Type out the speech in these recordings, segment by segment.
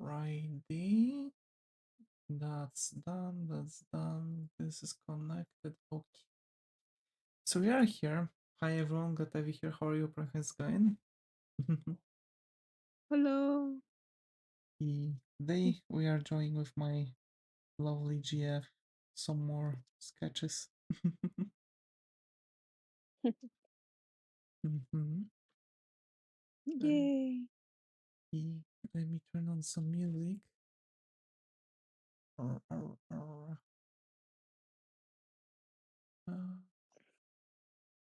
Alrighty. That's done. That's done. This is connected. Okay. So we are here. Hi everyone, got Avi here. How are you? How's it going? Hello. Today we are joining with my lovely GF some more sketches. Mhm. Yay. Let me turn on some music.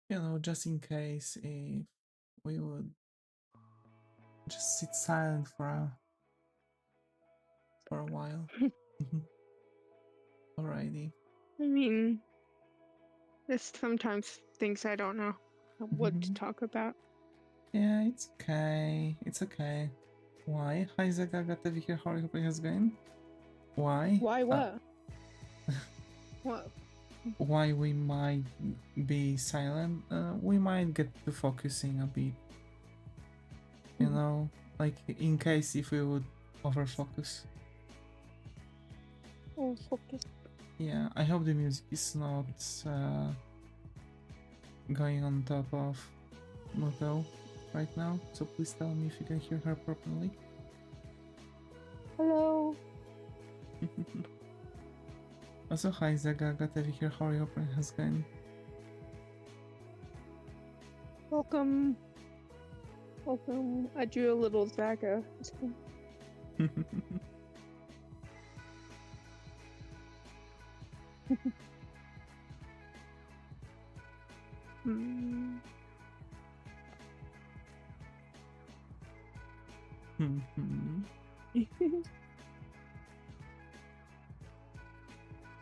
You know, just in case if we would just sit silent for a while. Alrighty. I mean, there's sometimes things I don't know what to talk about. Yeah, it's okay. It's okay. Why? Hi Zaga, got to hear how is going. Why? Why what? What? Why we might be silent? We might get to focusing a bit. You know, like in case if we would over focus. Oh, focus. Yeah, I hope the music is not going on top of Moto right now. So please tell me if you can hear her properly. Hello. Also, hi Zaga, got to hear how your opening has gone. Welcome. Welcome. I drew a little Zaga.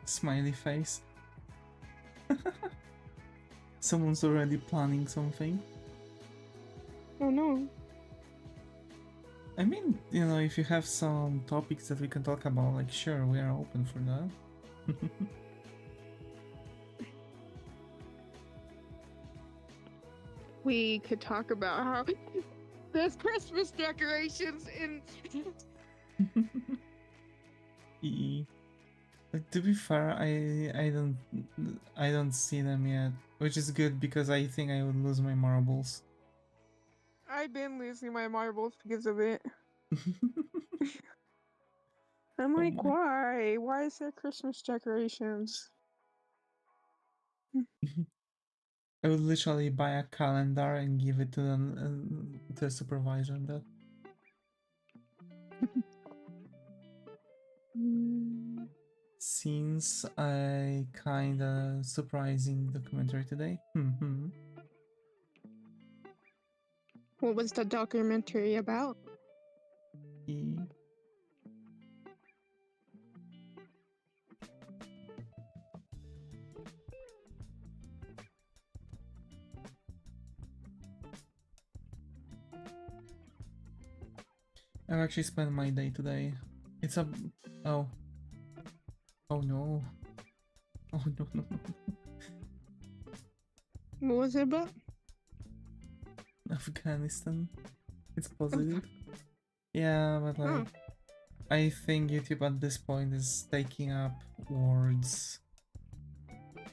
Smiley face. Someone's already planning something. Oh no. I mean, you know, if you have some topics that we can talk about, like, sure, we are open for that. We could talk about how there's Christmas decorations in. To be fair, I don't see them yet, which is good because I think I would lose my marbles. I've been losing my marbles because of it. I'm like, Oh why? Why is there Christmas decorations? I would literally buy a calendar and give it to the supervisor on that. Since I kinda surprising documentary today. What was the documentary about? I've actually spent my day today. It's a... oh. Oh no. Oh no, no, no. What was it about? Afghanistan. It's positive. Yeah, but like... Oh. I think YouTube at this point is taking up words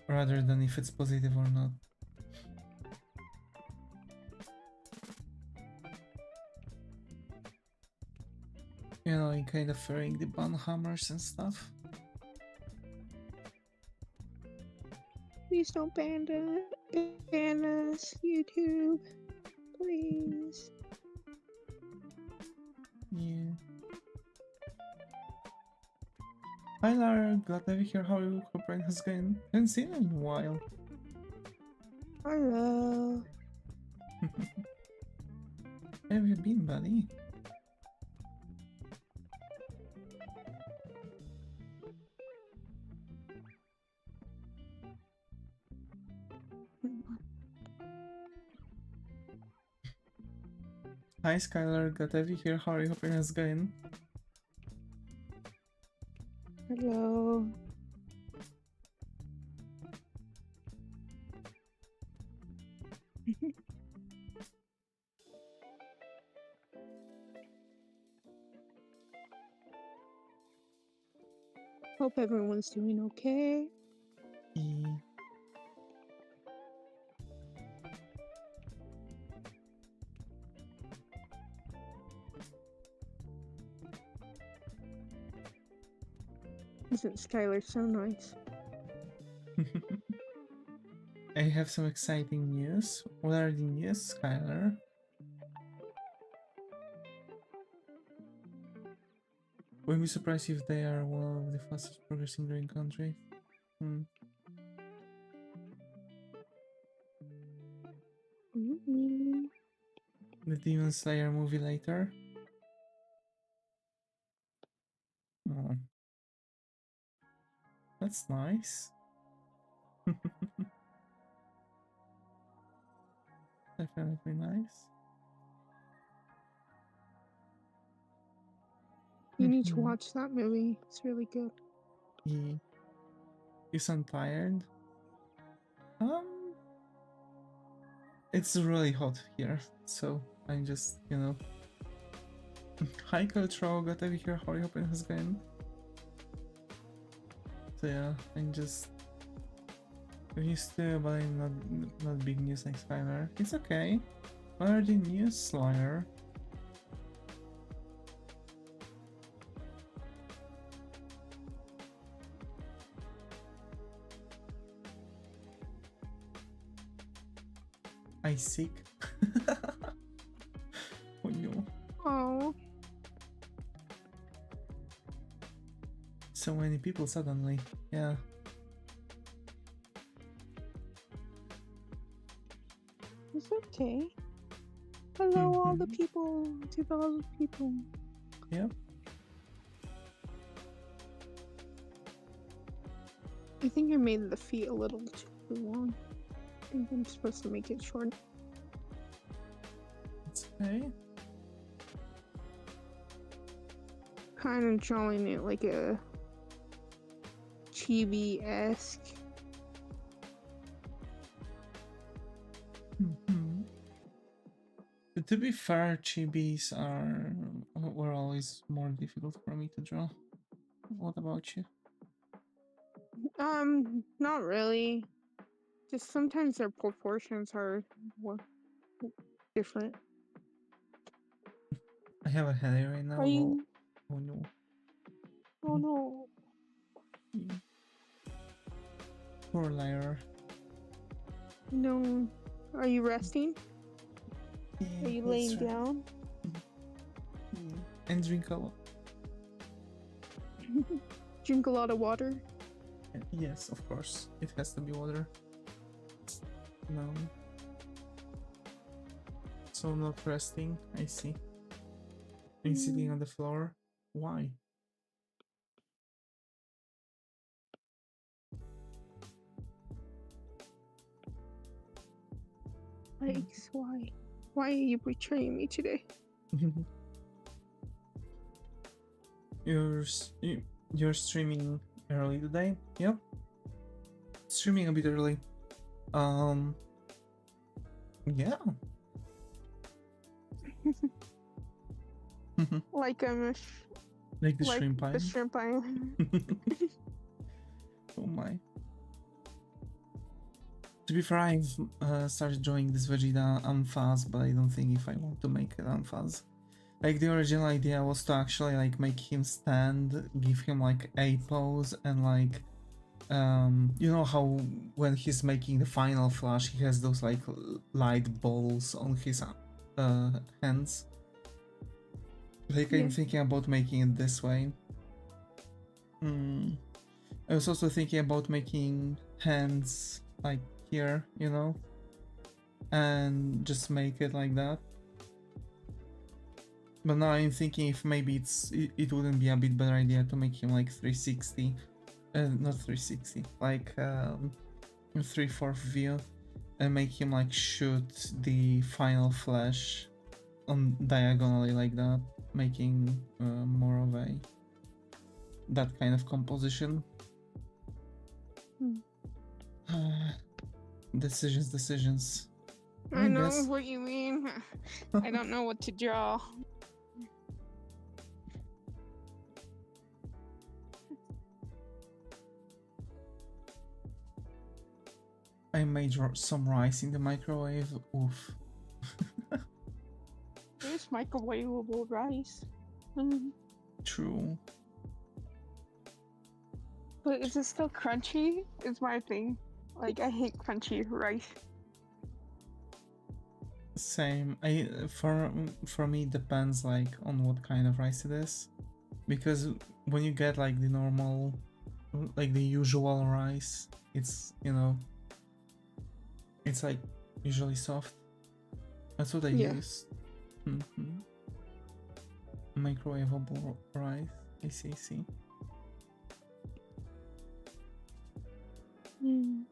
rather than if it's positive or not. You know, in kind of fearing the ban hammers and stuff. Please don't ban us, YouTube. Please. Yeah. Hi Lara, glad to be here. How are you? Hope brain has gone. Haven't seen you in a while. Hello. Where have you been, buddy? Hi Skylar, glad to be here. How are you? Hope brain has gone. Hello. Hope everyone's doing okay. E- Isn't Skylar so nice? I have some exciting news. What are the news, Skylar? Wouldn't be surprised if they are one of the fastest progressing drawing countries. Hmm. The Demon Slayer movie later. Oh. That's nice. Definitely nice. You need to watch that movie. It's really good. You sound tired? It's really hot here, so I'm just, you know. Hi Cultro, got to hear how you hoping has going. So yeah, I'm just used to, but I'm not big news like Skylar. It's okay. What are the news, Slayer? I sick. Oh no. Oh. So many people suddenly. Yeah. It's okay. Hello, all the people. To all the people. Yep. I think I made the feet a little too long. I think I'm supposed to make it short. It's okay. Kind of drawing it like a chibi-esque. But to be fair, chibis were always more difficult for me to draw. What about you? Not really. Just sometimes their proportions are different. I have a headache right now. Are you? Oh no. Oh no. Poor liar. No. Are you resting? Yeah, Are you laying down? And drink a lot. Drink a lot of water? Yes, of course. It has to be water. No. So not resting, I see. And sitting on the floor. Why? Yikes, why? Why are you betraying me today? You're streaming early today? Yep. Streaming a bit early. Yeah. Like Like the shrimp pie. The shrimp pie. Oh my. To be fair, I've started drawing this Vegeta Amphas, but I don't think if I want to make it Amphas. Like the original idea was to actually like make him stand, give him like a pose, and like you know how when he's making the final flash, he has those like light balls on his hands. Like I'm thinking about making it this way. I was also thinking about making hands like here, you know, and just make it like that. But now I'm thinking if maybe it wouldn't be a bit better idea to make him like 360, not 360, like 3/4 view, and make him like shoot the final flash on diagonally like that, making more of that kind of composition. Decisions. I know what you mean. I don't know what to draw. I made some rice in the microwave. Oof. There's microwavable rice. Mm. True. But is it still crunchy? Is my thing. Like, I hate crunchy rice. Same. For me it depends like on what kind of rice it is, because when you get like the normal, like the usual rice, it's, you know, it's like usually soft. That's what I Yeah. use. Microwavable rice. I see. Mm.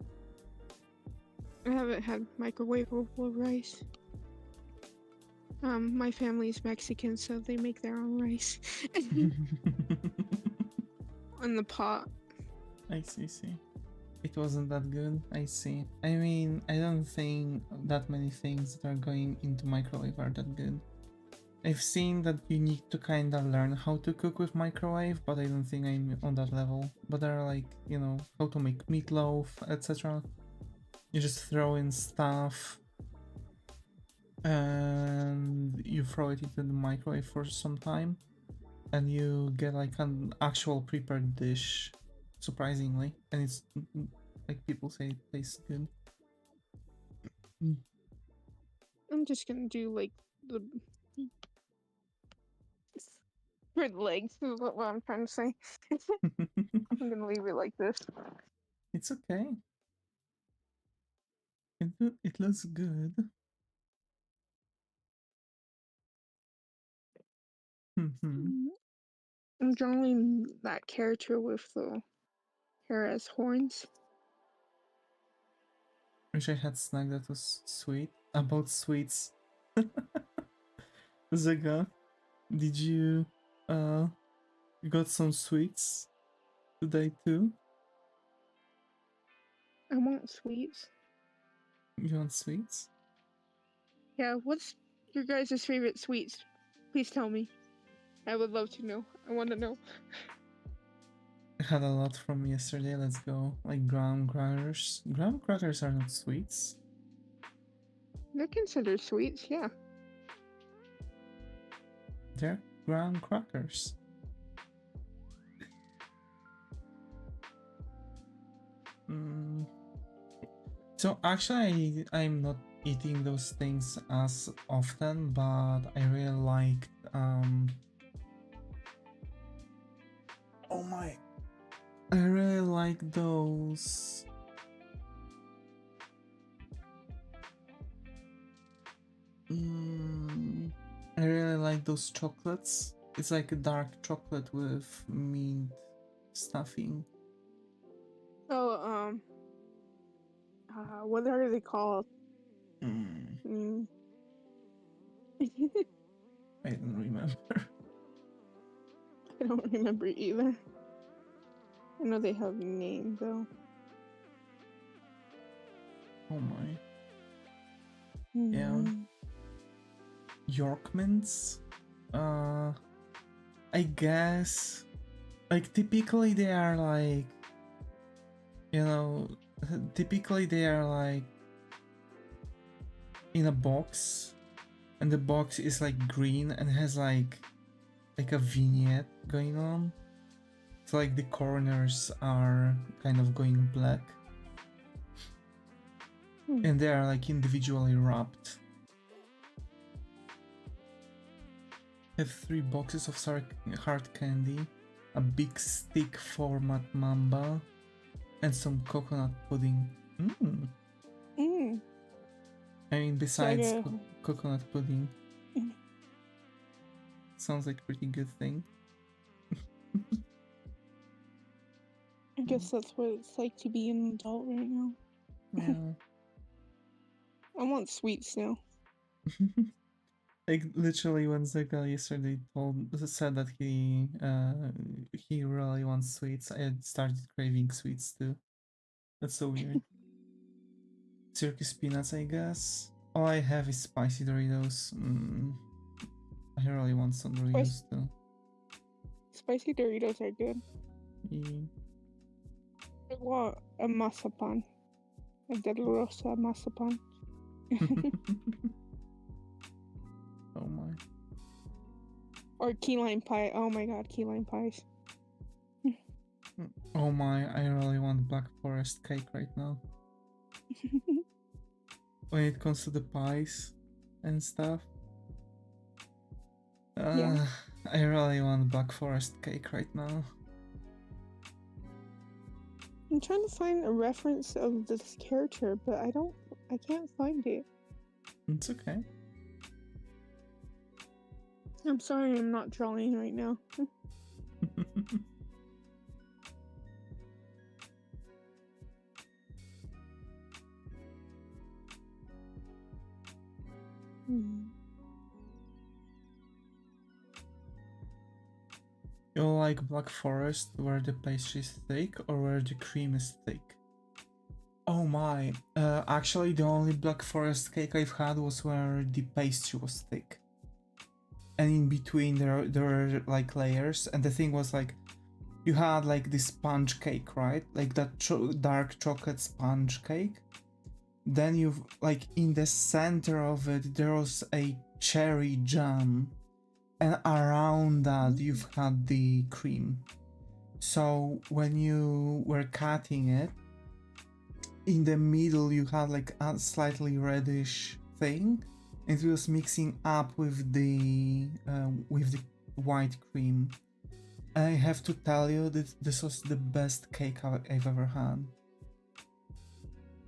I haven't had microwavable rice. My family's Mexican, so they make their own rice in the pot. I see. It wasn't that good. I see. I mean, I don't think that many things that are going into microwave are that good. I've seen that you need to kind of learn how to cook with microwave, but I don't think I'm on that level. But there are like, you know, how to make meatloaf, etc. You just throw in stuff and you throw it into the microwave for some time and you get like an actual prepared dish, surprisingly, and it's like people say it tastes good. I'm just gonna do like the for the legs is what I'm trying to say. I'm gonna leave it like this. It's okay. It looks good. I'm drawing that character with the hair as horns. Wish I had snack that was sweet. About sweets. Zega, did you got some sweets today too? I want sweets. You want sweets? Yeah, what's your guys' favorite sweets? Please tell me. I would love to know. I want to know. I had a lot from yesterday. Let's go. Like graham crackers. Graham crackers are not sweets. They're considered sweets, yeah. They're graham crackers. So actually, I'm not eating those things as often, but I really liked. Oh my! I really like those. I really like those chocolates. It's like a dark chocolate with mint stuffing. Oh, what are they called? I don't remember. I don't remember either. I know they have a name though. Oh my. Yeah. York mints? I guess. Like, typically they are like, you know, typically they are like in a box, and the box is like green and has like a vignette going on. So like the corners are kind of going black. And they are like individually wrapped. I have 3 boxes of hard candy, a big stick format mamba, and some coconut pudding. I mean, besides coconut pudding. Sounds like a pretty good thing. I guess that's what it's like to be an adult right now. Yeah. I want sweets now. Like literally when Zega yesterday said that he really wants sweets, I had started craving sweets too. That's so weird. Circus peanuts, I guess. All I have is spicy Doritos. I really want some Doritos too. Spicy Doritos are good. Yeah. I want a masapan. Like that rosa masapan. Oh my. Or key lime pie. Oh my god, key lime pies. Oh my, I really want Black Forest cake right now. When it comes to the pies and stuff. Yeah. I really want Black Forest cake right now. I'm trying to find a reference of this character, but I can't find it. It's okay. I'm sorry I'm not drawing right now. You like Black Forest where the pastry is thick or where the cream is thick? Oh my, actually the only Black Forest cake I've had was where the pastry was thick. And in between there were like layers, and the thing was like, you had like this sponge cake, right? Like that dark chocolate sponge cake. Then you've like in the center of it there was a cherry jam, and around that you've had the cream. So when you were cutting it, in the middle you had like a slightly reddish thing. It was mixing up with the white cream. I have to tell you that this was the best cake I've ever had.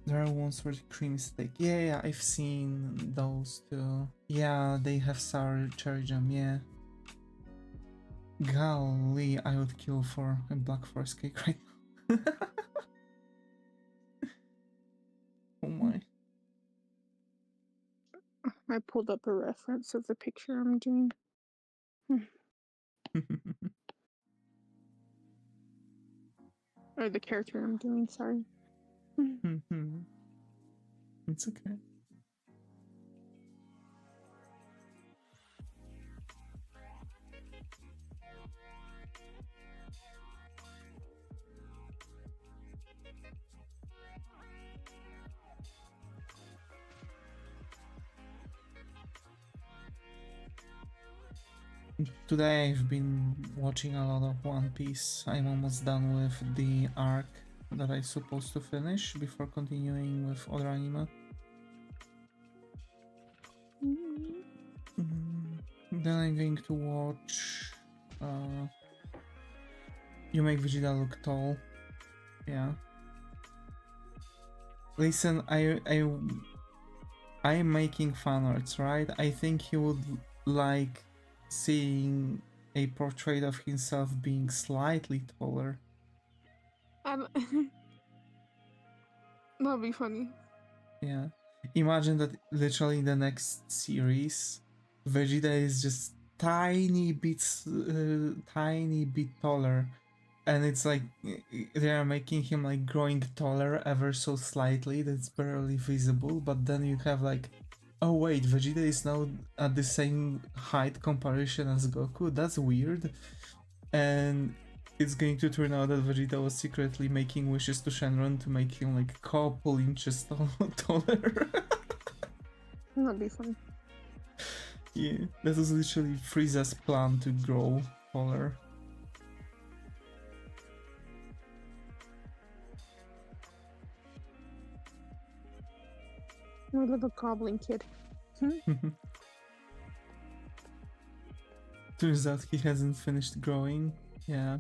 There are ones where the cream is thick. Yeah, I've seen those too. Yeah, they have sour cherry jam, yeah. Golly, I would kill for a Black Forest cake right now. Oh my. I pulled up a reference of the picture I'm doing. Or the character I'm doing, sorry. It's okay. Today I've been watching a lot of One Piece. I'm almost done with the arc that I'm supposed to finish before continuing with other anime. Then I'm going to watch You Make Vegeta Look Tall. Yeah. Listen, I am making fan arts, right? I think he would like seeing a portrait of himself being slightly taller. That'd be funny. Yeah. Imagine that literally in the next series, Vegeta is just tiny bit taller, and it's like they are making him like growing taller ever so slightly. That's barely visible. But then you have like, oh wait, Vegeta is now at the same height comparison as Goku. That's weird, and it's going to turn out that Vegeta was secretly making wishes to Shenron to make him like a couple inches taller. That'd be funny. Yeah, that was literally Frieza's plan to grow taller. My little goblin kid. Turns out he hasn't finished growing. Yeah.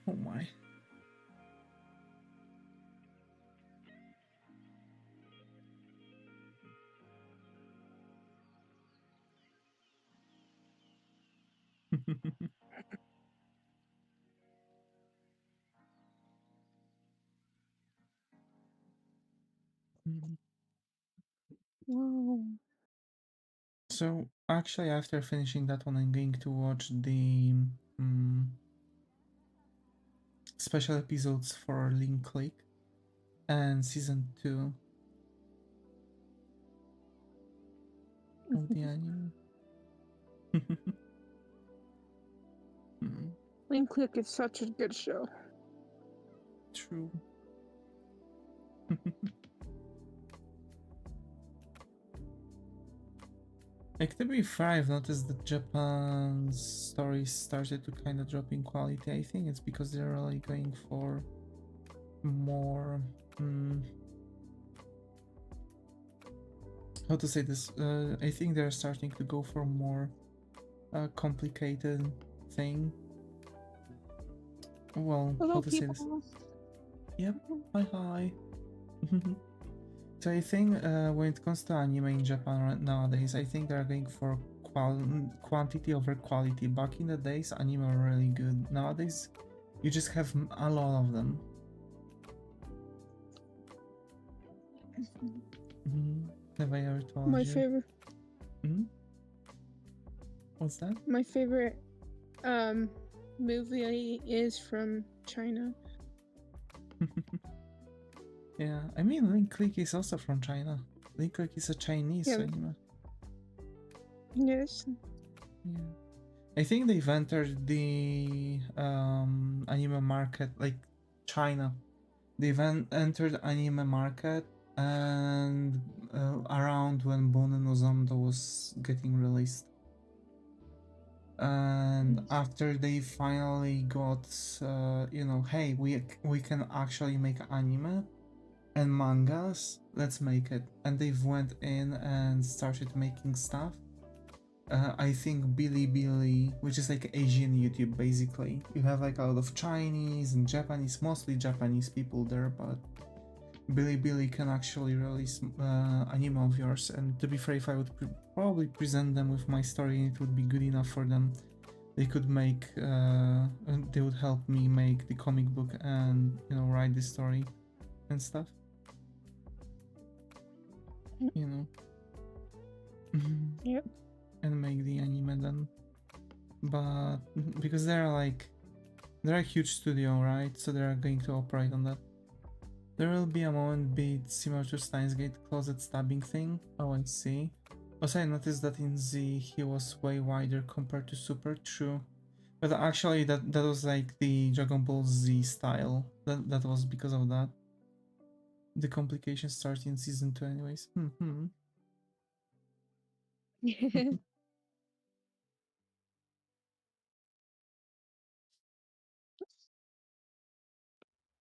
Oh my. Wow. So actually after finishing that one I'm going to watch the special episodes for Link Click and season 2 of the anime. Link Click is such a good show. True. Like, to be fair, I've noticed that Japan's stories started to kind of drop in quality. I think it's because they're really going for more... how to say this? I think they're starting to go for more complicated thing. Well, Hello, how to say this? people. Yep, hi. So I think when it comes to anime in Japan nowadays, I think they're going for quantity over quality. Back in the days, anime were really good. Nowadays, you just have a lot of them. Have I ever told My you? favorite. What's that? My favorite movie is from China. Yeah, I mean, Link Click is also from China. Link Click is a Chinese anime. Yes. Yeah. I think they've entered the anime market, like China. They've entered anime market and around when Bonen no Zamdo was getting released. And after they finally got, you know, hey, we can actually make anime and mangas, let's make it. And they've went in and started making stuff. I think Bilibili, which is like Asian YouTube basically. You have like a lot of Chinese and Japanese, mostly Japanese people there, but Bilibili can actually release anime of yours. And to be fair, if I would probably present them with my story and it would be good enough for them, they could make, they would help me make the comic book and, you know, write the story and stuff. You know. Yep. And make the anime then. But because they're a huge studio, right? So they're going to operate on that. There will be a moment be it similar to Steins Gate closet stabbing thing. Oh, I see. Also, I noticed that in Z he was way wider compared to Super. True. But actually that was like the Dragon Ball Z style. That was because of that. The complications start in season 2 anyways.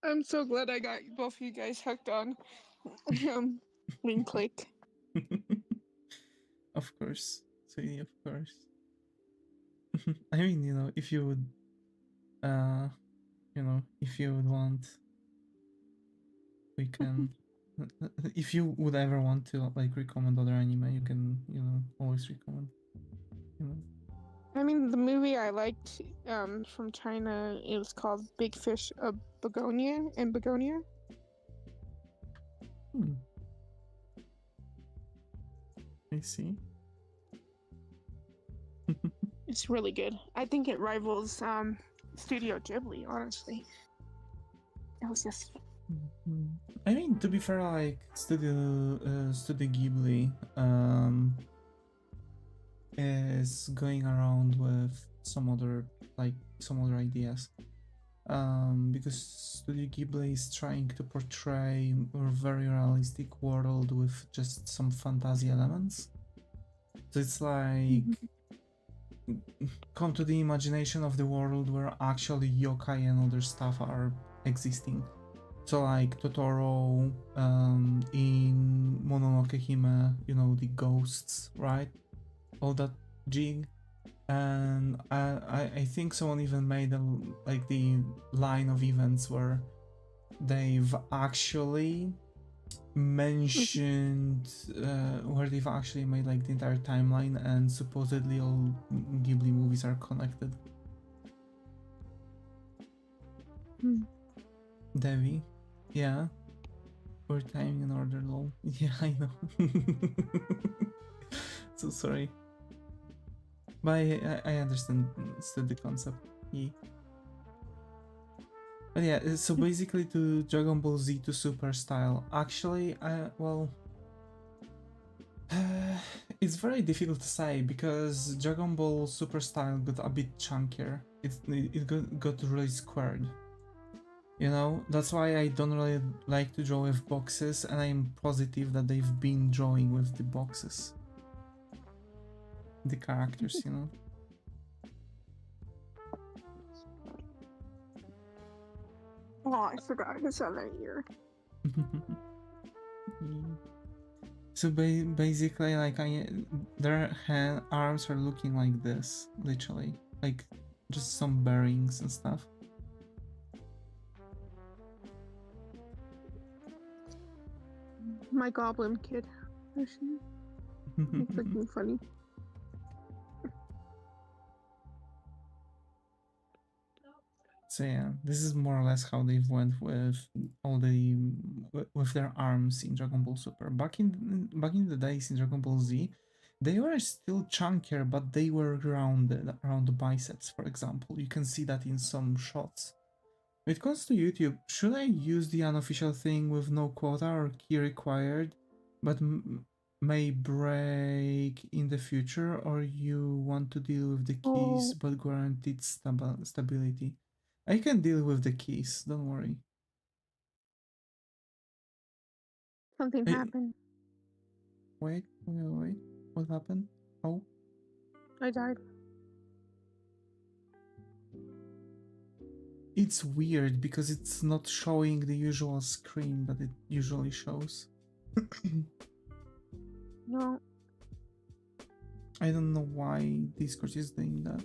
I'm so glad I got both of you guys hooked on Link Click. Of course. Sweetie, of course. I mean, you know, if you would you know, if you would want, we can if you would ever want to like recommend other anime, you can, you know, always recommend, you know. I mean, the movie I liked from China, it was called Big Fish of Begonia and Begonia. I see. It's really good. I think it rivals Studio Ghibli, honestly. It was just... I mean, to be fair, like Studio Ghibli is going around with some other ideas. Because Studio Ghibli is trying to portray a very realistic world with just some fantasy elements. So it's like come to the imagination of the world where actually yokai and other stuff are existing. So like Totoro, in Mononoke Hime, you know, the ghosts, right? All that jig. And I think someone even made like the line of events where they've actually mentioned where they've actually made like the entire timeline, and supposedly all Ghibli movies are connected. Devi, yeah, we're timing in order, lol. Yeah, I know. So sorry. But I understand still the concept. Yeah. But yeah, so basically to Dragon Ball Z to Super style, actually, it's very difficult to say because Dragon Ball Super style got a bit chunkier. it got really squared. You know, that's why I don't really like to draw with boxes, and I'm positive that they've been drawing with the boxes. The characters, you know. Oh, I forgot his other ear. So basically, like their arms are looking like this, literally, like just some bearings and stuff. My goblin kid. He's looking funny. So yeah, this is more or less how they've went with all the with their arms in Dragon Ball Super. Back in the days in Dragon Ball Z, they were still chunkier, but they were rounded around the biceps. For example, you can see that in some shots. When it comes to YouTube, should I use the unofficial thing with no quota or key required, but may break in the future, or you want to deal with the keys but guaranteed stability? I can deal with the keys, don't worry. Something happened. Wait. What happened? Oh. I died. It's weird because it's not showing the usual screen that it usually shows. No. I don't know why Discord is doing that.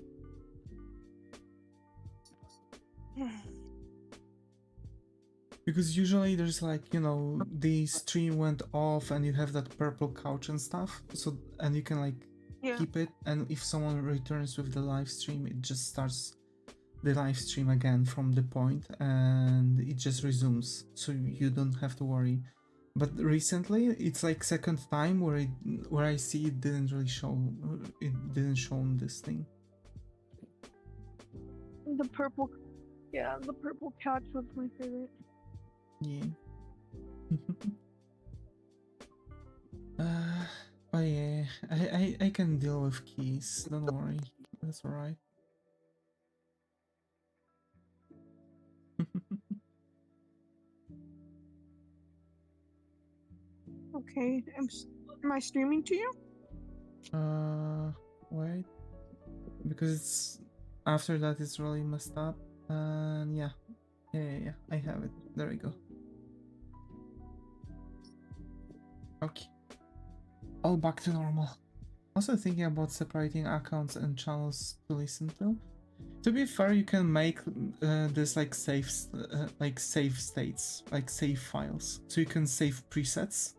Because usually there's like, you know, the stream went off and you have that purple couch and stuff. So, and you can like keep it. And if someone returns with the live stream, it just starts the live stream again from the point and it just resumes. So you don't have to worry. But recently it's like second time where I see it didn't really show, it didn't show this thing. The purple couch was my favorite. Yeah. But yeah, I can deal with keys, don't worry, that's alright. Okay, am I streaming to you? Wait, because it's after that it's really messed up, and yeah, I have it. There we go. Okay, all back to normal. Also thinking about separating accounts and channels to listen to. To be fair, you can make this like save states, like save files, so you can save presets.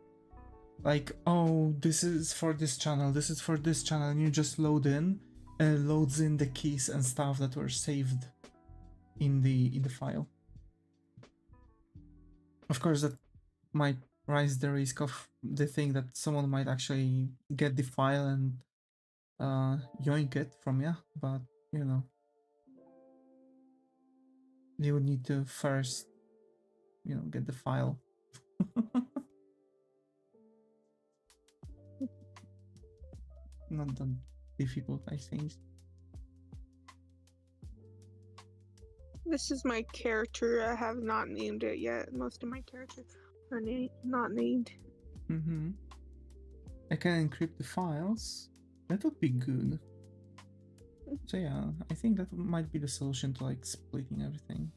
Like, oh, this is for this channel, this is for this channel, and you just loads in the keys and stuff that were saved in the file. Of course, that might rise the risk of the thing that someone might actually get the file and yoink it from you, but you know, you would need to first, you know, get the file. Not that difficult, I think. This is my character. I have not named it yet. Most of my characters are not named. I can encrypt the files. That would be good. So yeah, I think that might be the solution to like splitting everything.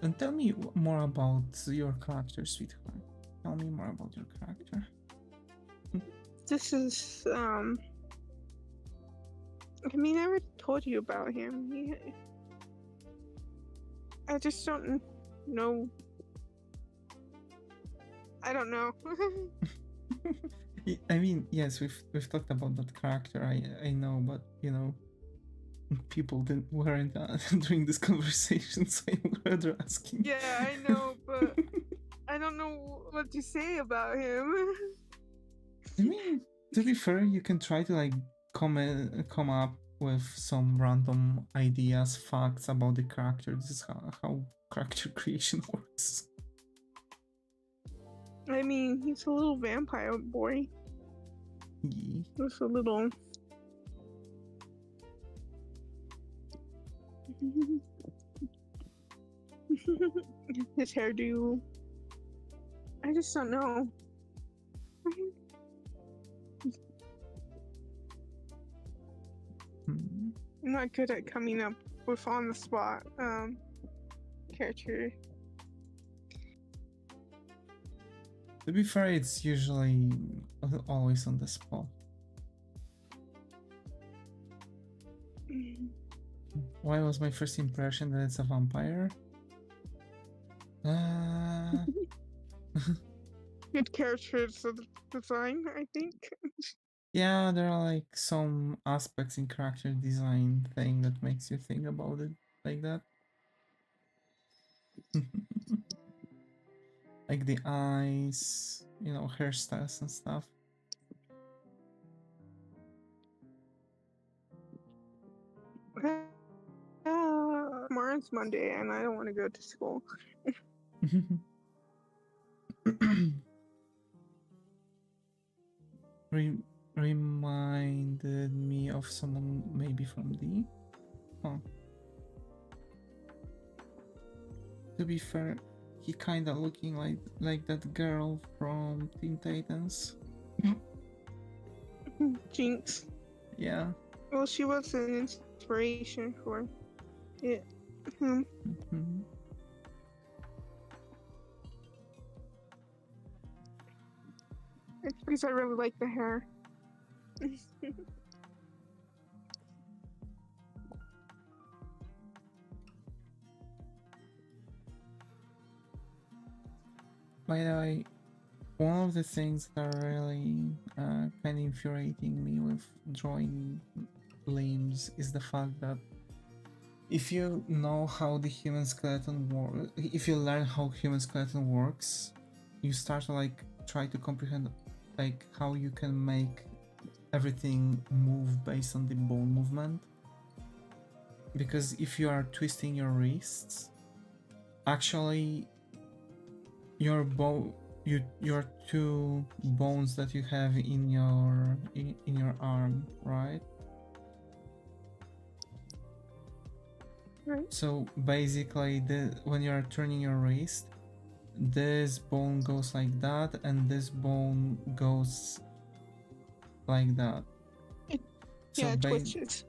And tell me more about your character, sweetheart. Tell me more about your character. This is I mean, I already told you about him. I just don't know. I don't know. I mean, yes, we've talked about that character. I know, but you know, people weren't during this conversation, so I'm rather asking. Yeah, I know, but I don't know what to say about him. I mean, to be fair, you can try to like come up with some random ideas, facts about the character. This is how character creation works. I mean, he's a little vampire boy. Yeah. Just a little. His hairdo. I just don't know. Hmm. I'm not good at coming up with on the spot character. To be fair, it's usually always on the spot. Why was my first impression that it's a vampire? Good characters of the design, I think. Yeah, there are like some aspects in character design thing that makes you think about it like that. Like the eyes, you know, hairstyles and stuff. Tomorrow's Monday and I don't want to go to school. Reminded me of someone maybe from the... Huh. To be fair, he kinda looking like that girl from Teen Titans. Jinx. Yeah. Well, she was an inspiration for it. Mm-hmm. It's because I really like the hair. By the way, one of the things that are really kind of infuriating me with drawing limbs is the fact that if you know how the human skeleton works, if you learn how human skeleton works, you start to like try to comprehend like how you can make everything move based on the bone movement. Because if you are twisting your wrists, actually your your two bones that you have in your arm, right? Right. So basically, when you are turning your wrist, this bone goes like that, and this bone goes like that. So Yeah, twist.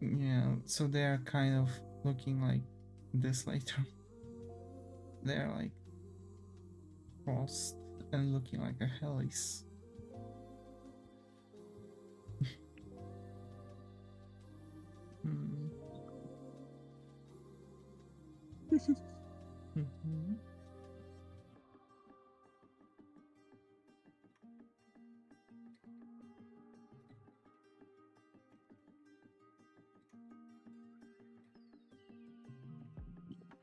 yeah, so they are kind of looking like this later. They are like crossed and looking like a helix. Mm-hmm.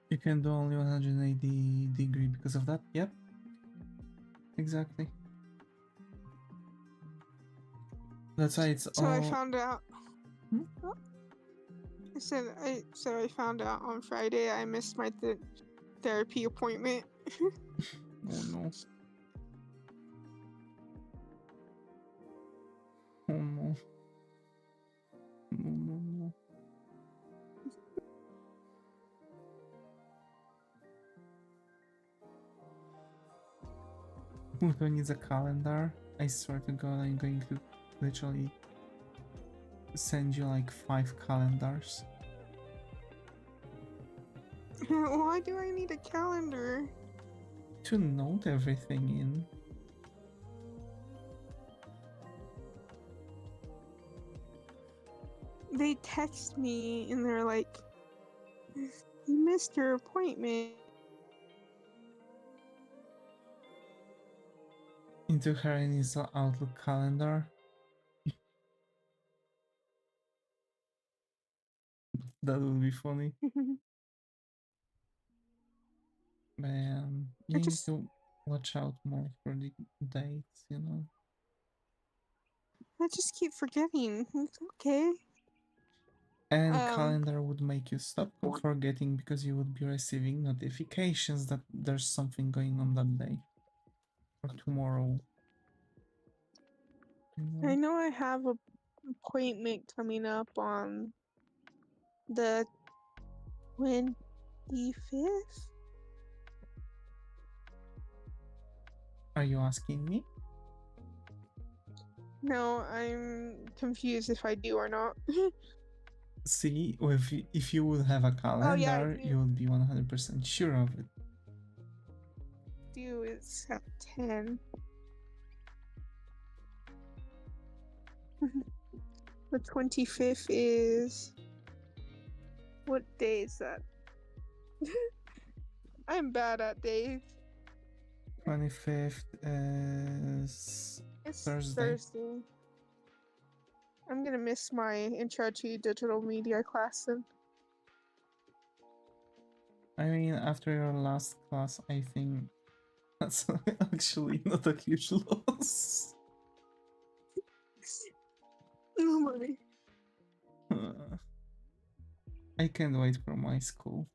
You can do only 180 degree because of that. Yep. Exactly. That's why it's So all... I found out. Hmm? Oh. I found out on Friday I missed my therapy appointment. Oh no. Oh no. No, no, no. Who needs a calendar? I swear to God, I'm going to literally send you like 5 calendars. Why do I need a calendar? To note everything in. They text me and they're like, "You missed your appointment." Into her initial Outlook calendar. That would be funny. Man, I you need just to watch out more for the dates, you know. I just keep forgetting. It's okay. And calendar would make you stop forgetting because you would be receiving notifications that there's something going on that day or tomorrow. You know? I know I have a appointment coming up on The 25th? Are you asking me? No, I'm confused if I do or not. See, if you would have a Oh yeah, I calendar, do. you would be 100% sure of it. Do is at 10. The 25th is. What day is that? I'm bad at days. 25th is It's Thursday. I'm gonna miss my intro to digital media class then. I mean, after your last class, I think that's actually not a huge loss. Oh my. I can't wait for my school.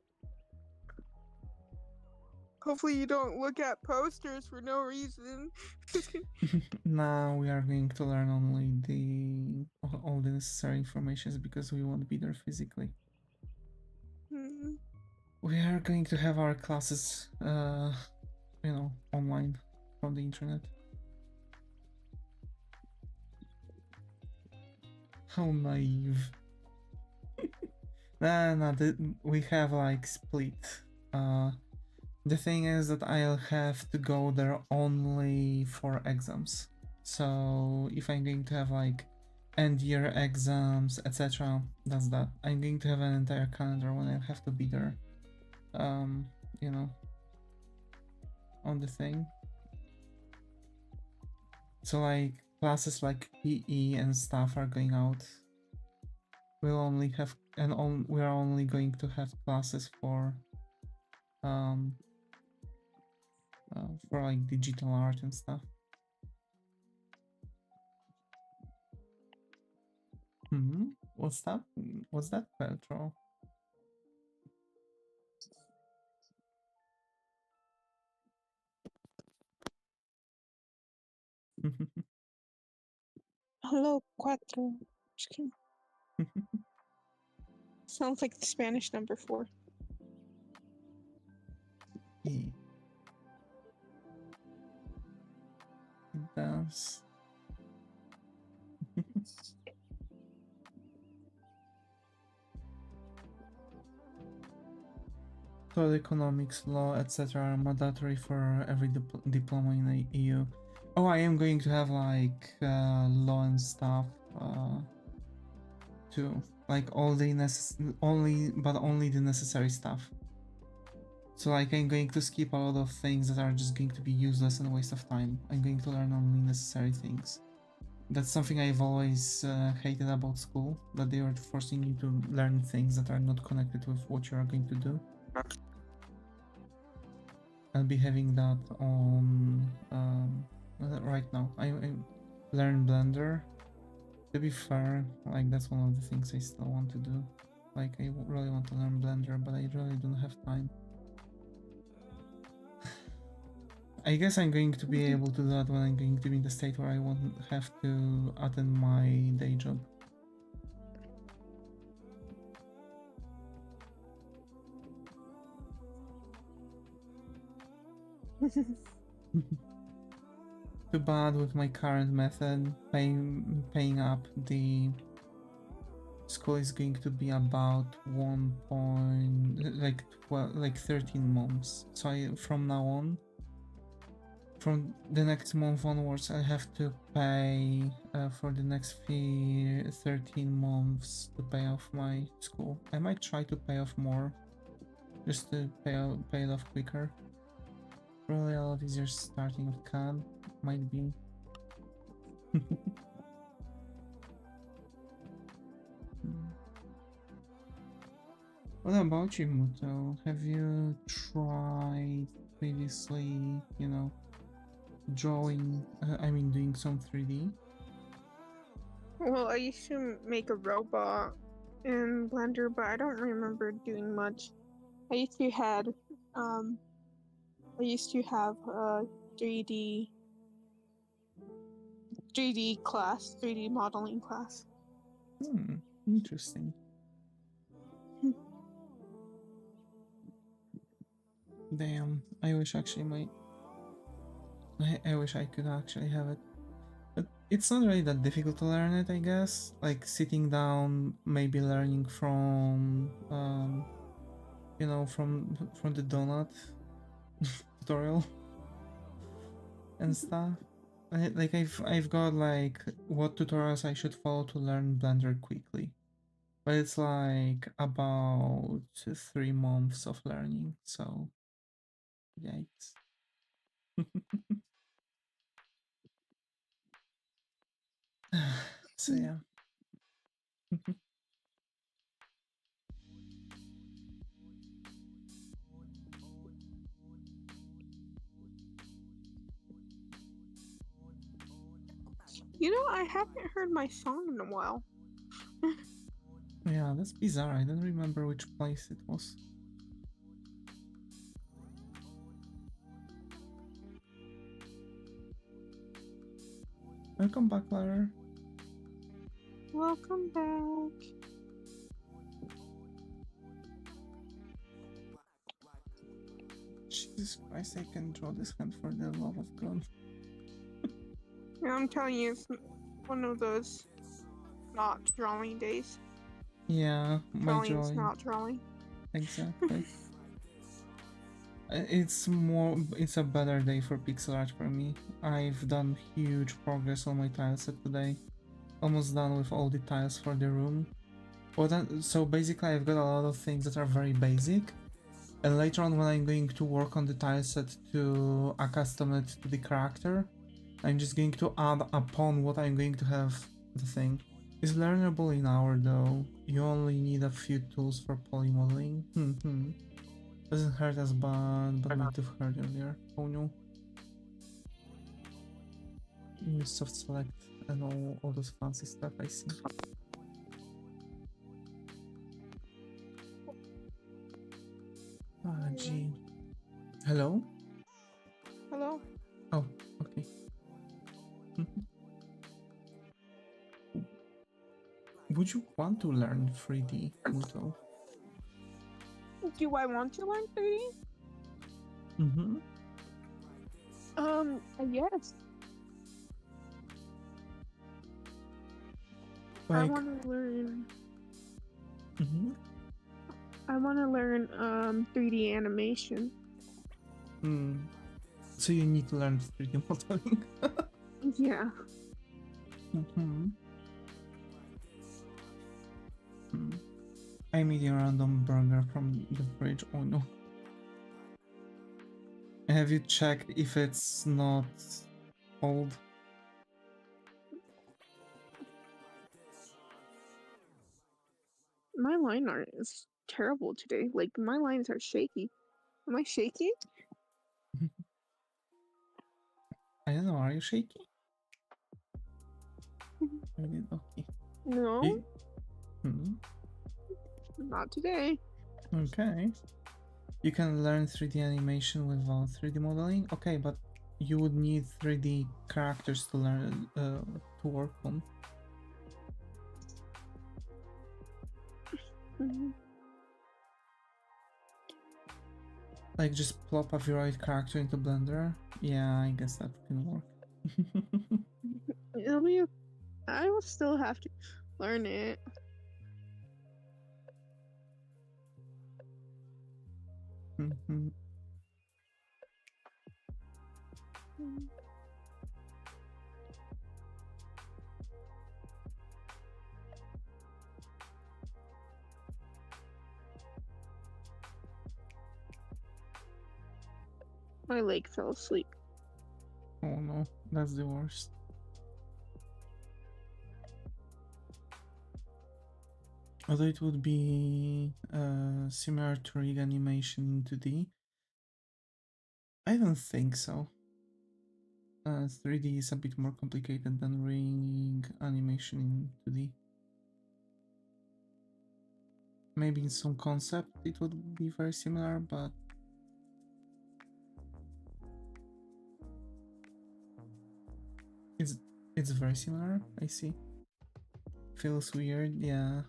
Hopefully you don't look at posters for no reason. Now we are going to learn only all the necessary information because we won't be there physically. Hmm. We are going to have our classes, online from the internet. How naive. Nah, we have like split. The thing is that I'll have to go there only for exams. So if I'm going to have like end year exams, etc., that's that. I'm going to have an entire calendar when I have to be there. You know, on the thing. So like classes like PE and stuff are going out. We'll only have we're only going to have classes for like digital art and stuff. What's that? What's that, Petro? Hello, cuatro. Sounds like the Spanish number 4. Yeah. It does. Total economics, law, etc. are mandatory for every diploma in the EU. Oh, I am going to have like law and stuff too. Like all the only the necessary stuff. So like I'm going to skip a lot of things that are just going to be useless and a waste of time. I'm going to learn only necessary things. That's something I've always hated about school, that they are forcing you to learn things that are not connected with what you are going to do. I'll be having that on right now. I learn Blender. To be fair, like that's one of the things I still want to do. Like I really want to learn Blender, but I really don't have time. I guess I'm going to be able to do that when I'm going to be in the state where I won't have to attend my day job. Too bad with my current method, paying up the school is going to be about 13 months. So from now on, from the next month onwards, I have to pay for the next 13 months to pay off my school. I might try to pay off more, just to pay it off quicker. Probably a lot easier starting with CAD, might be. What about you, Muto? Have you tried previously, drawing, doing some 3D? Well, I used to make a robot in Blender, but I don't remember doing much. I used to have a 3D class, 3D modeling class. Interesting. Damn, I wish actually I wish I could actually have it. But it's not really that difficult to learn it, I guess. Like sitting down, maybe learning from, you know, from the donut tutorial and stuff. Like I've got like what tutorials I should follow to learn Blender quickly. But it's like about 3 months of learning, so yikes. So yeah. You know, I haven't heard my song in a while. Yeah, that's bizarre. I don't remember which place it was. Welcome back, Lara. Welcome back. Jesus Christ, I can draw this hand for the love of God. Yeah, I'm telling you, it's one of those not drawing days. Yeah, my Drawing's drawing. not drawing. Exactly. It's a better day for pixel art for me. I've done huge progress on my tile set today. Almost done with all the tiles for the room. So basically I've got a lot of things that are very basic. And later on when I'm going to work on the tile set to accustom it to the character, I'm just going to add upon what I'm going to have the thing. It's learnable in hour though. You only need a few tools for polymodeling. Doesn't hurt as bad, but might have hurt earlier. Oh no. Use soft select and all those fancy stuff, I see. Ah, gee. Hello? Hello? Oh, okay. Would you want to learn 3D, Muto? Do I want to learn 3D? Yes. Like, I want to learn. mm-hmm. I want to learn 3D animation. So you need to learn 3D modeling. Yeah. I'm eating a random burger from the fridge. Oh no. Have you checked if it's not old? My line art is terrible today. Like, my lines are shaky. Am I shaky? I don't know, are you shaky? Okay. No. Not today. Okay. You can learn 3D animation without 3D modeling? Okay, but you would need 3D characters to learn to work on. Like just plop a Viroid character into Blender? Yeah, I guess that can work. It'll be. I will still have to learn it. My leg fell asleep. Oh no, that's the worst. Although it would be similar to rig animation in 2D. I don't think so. 3D is a bit more complicated than rig animation in 2D. Maybe in some concept it would be very similar, but it's very similar. I see. Feels weird, yeah.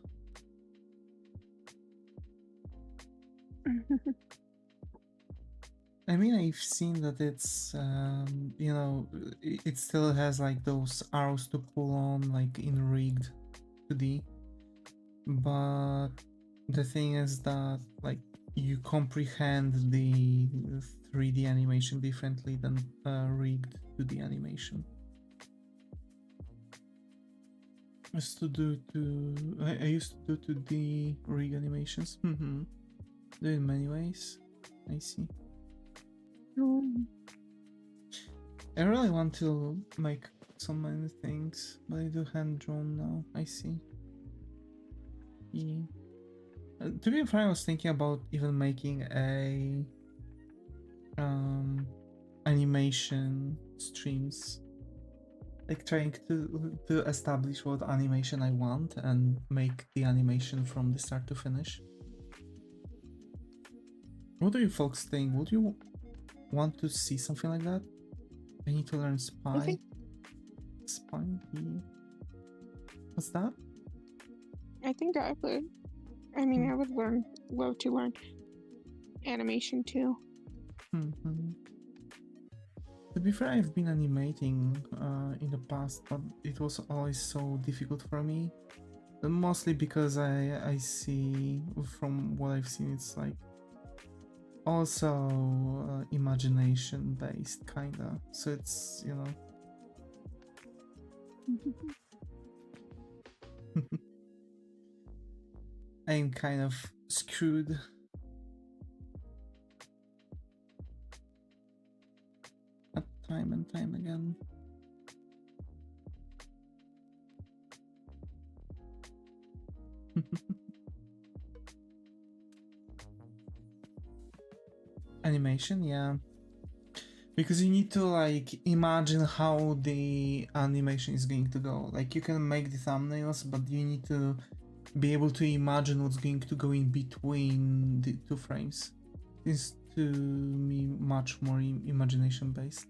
I mean, I've seen that it's, you know, it still has like those arrows to pull on, like in rigged 2D. But the thing is that, like, you comprehend the 3D animation differently than rigged 2D animation. I used to do I used to do 2D rig animations. Do it in many ways. I see. Mm. I really want to make so many things, but I do hand drawn now. I see. Yeah. To be fair, I was thinking about even making a animation streams, like trying to establish what animation I want and make the animation from the start to finish. What do you folks think? Would you want to see something like that? I need to learn Spy. Spy? What's that? I think I would. I mean, I would love to learn animation too. To be fair, I've been animating in the past, but it was always so difficult for me. Mostly because I see, from what I've seen, it's like also imagination based, kinda. So it's, you know. I'm kind of screwed. Time and time again. Animation, yeah. Because you need to like imagine how the animation is going to go. Like you can make the thumbnails, but you need to be able to imagine what's going to go in between the two frames. It's to me much more imagination based.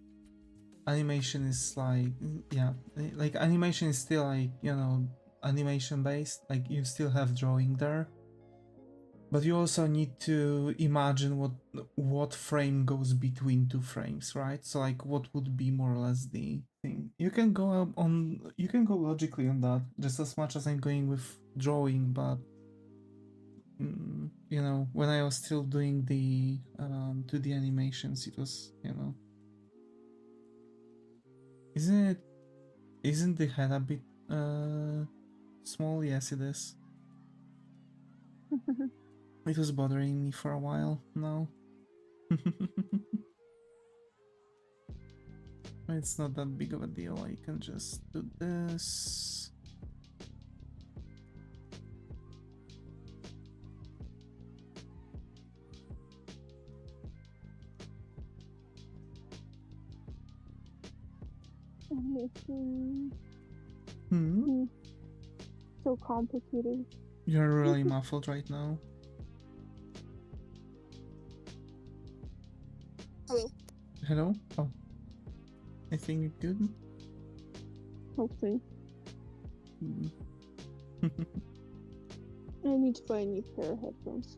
Animation is like, yeah, like animation is still like, you know, animation based, like you still have drawing there, but you also need to imagine what frame goes between two frames, right? So like what would be more or less the thing. You can go logically on that just as much as I'm going with drawing, but you know, when I was still doing the 2D animations, it was, you know, isn't the head a bit small? Yes, it is. It was bothering me for a while now. It's not that big of a deal. I can just do this. Animation. Hmm? So complicated. You're really muffled right now. Hello. Hello? Oh. I think you're good. Hopefully. Hmm. I need to buy a new pair of headphones.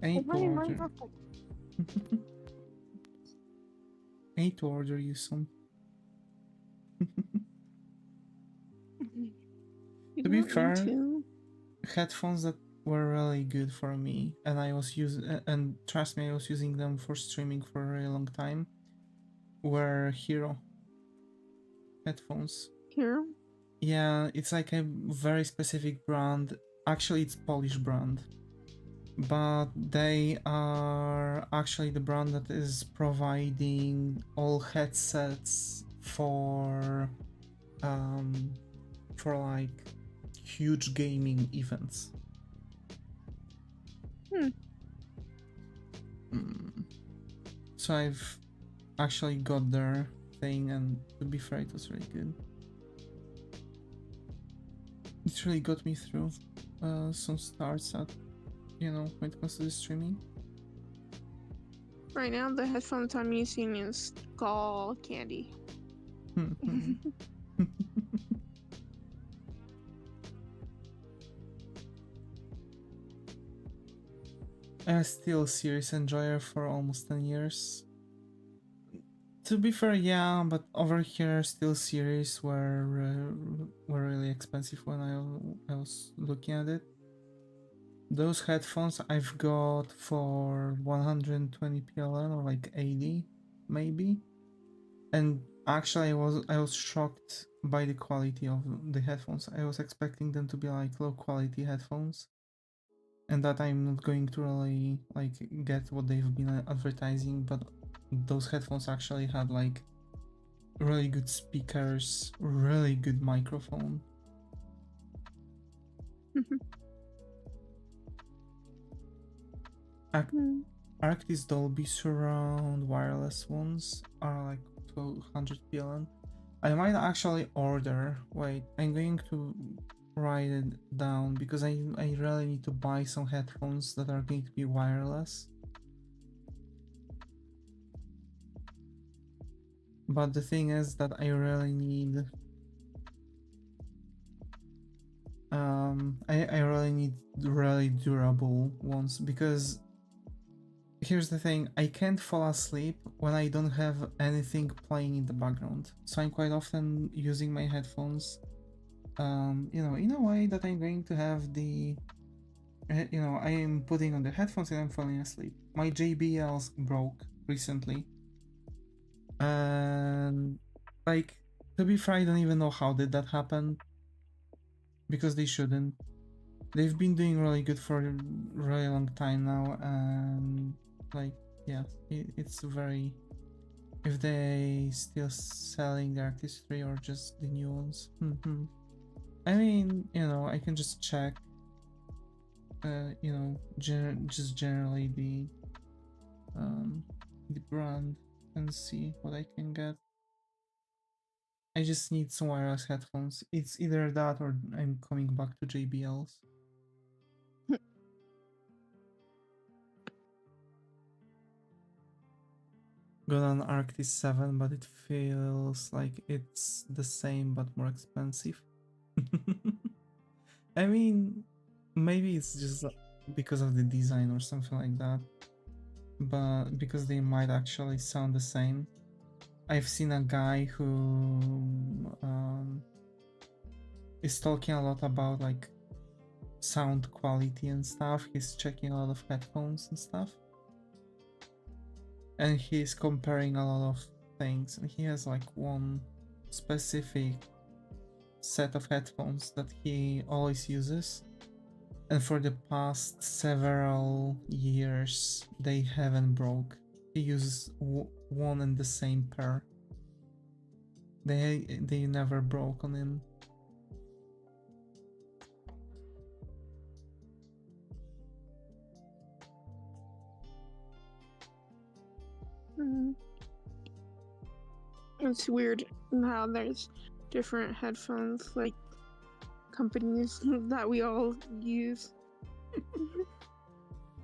I need to order. I need to order you some. To be fair, headphones that were really good for me, and I was using, and trust me, I was using them for streaming for a really long time, were Hero headphones. Hero? Yeah, it's like a very specific brand. Actually, it's Polish brand, but they are actually the brand that is providing all headsets for like huge gaming events. So I've actually got their thing, and to be fair, it was really good. It really got me through some starts at, you know, when it comes to the streaming. Right now, the headphones I'm using is Skull Candy. a Steel Series enjoyer for almost 10 years. To be fair, yeah, but over here, Steel Series were really expensive when I was looking at it. Those headphones I've got for 120 PLN or like 80, maybe. And actually, I was shocked by the quality of the headphones. I was expecting them to be like low quality headphones, and that I'm not going to really like get what they've been advertising. But those headphones actually had like really good speakers, really good microphone. Arctis Dolby Surround wireless ones are like 1200 PLN. I might actually order. Wait, I'm going to write it down because I really need to buy some headphones that are going to be wireless. But the thing is that I really need I really need really durable ones, because here's the thing, I can't fall asleep when I don't have anything playing in the background. So I'm quite often using my headphones, you know, in a way that I'm going to have the, you know, I am putting on the headphones and I'm falling asleep. My JBLs broke recently. And like, to be fair, I don't even know how did that happen, because they shouldn't. They've been doing really good for a really long time now, and like, yeah, it's very, if they still selling the Arctis 3 or just the new ones. I mean, you know, I can just check, you know, just generally the brand and see what I can get. I just need some wireless headphones. It's either that or I'm coming back to JBLs. Got an Arctis 7, but it feels like it's the same but more expensive. I mean, maybe it's just because of the design or something like that, but because they might actually sound the same. I've seen a guy who is talking a lot about like sound quality and stuff. He's checking a lot of headphones and stuff, and he's comparing a lot of things, and he has like one specific set of headphones that he always uses, and for the past several years they haven't broke. He uses one and the same pair. They never broke on him. It's weird how there's different headphones, like companies that we all use.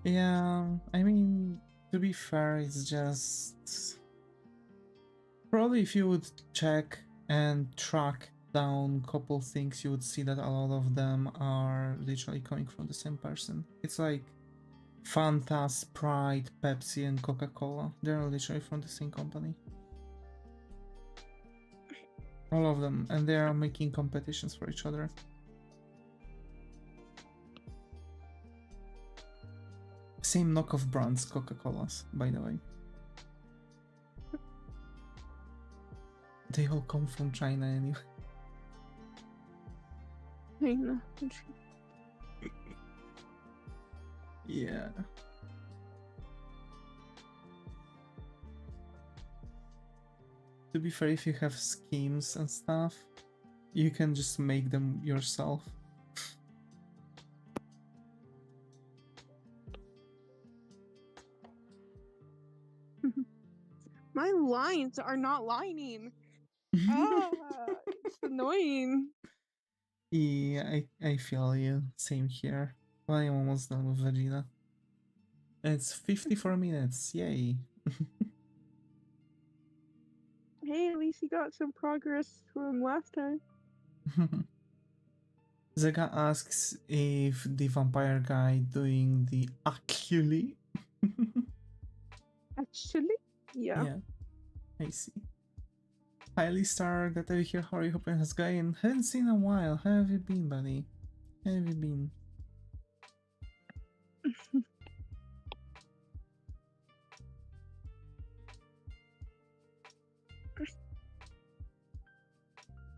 Yeah, I mean, to be fair, it's just probably if you would check and track down a couple things, you would see that a lot of them are literally coming from the same person. It's like Fanta, Sprite, Pepsi, and Coca-Cola. They're literally from the same company. All of them, and they are making competitions for each other. Same knockoff brands, Coca-Colas, by the way. They all come from China anyway. I know. Yeah. To be fair, if you have schemes and stuff, you can just make them yourself. My lines are not lining. It's annoying. Yeah, I feel you. Same here. Well, I'm almost done with Vegeta. It's 54 minutes. Yay. Hey, at least you got some progress from last time. Zega asks if the vampire guy doing the actually. Actually, yeah. Yeah, I see. Highly Star, got to be here. How are you? Hoping has going? Haven't seen a while. How have you been, buddy? How have you been?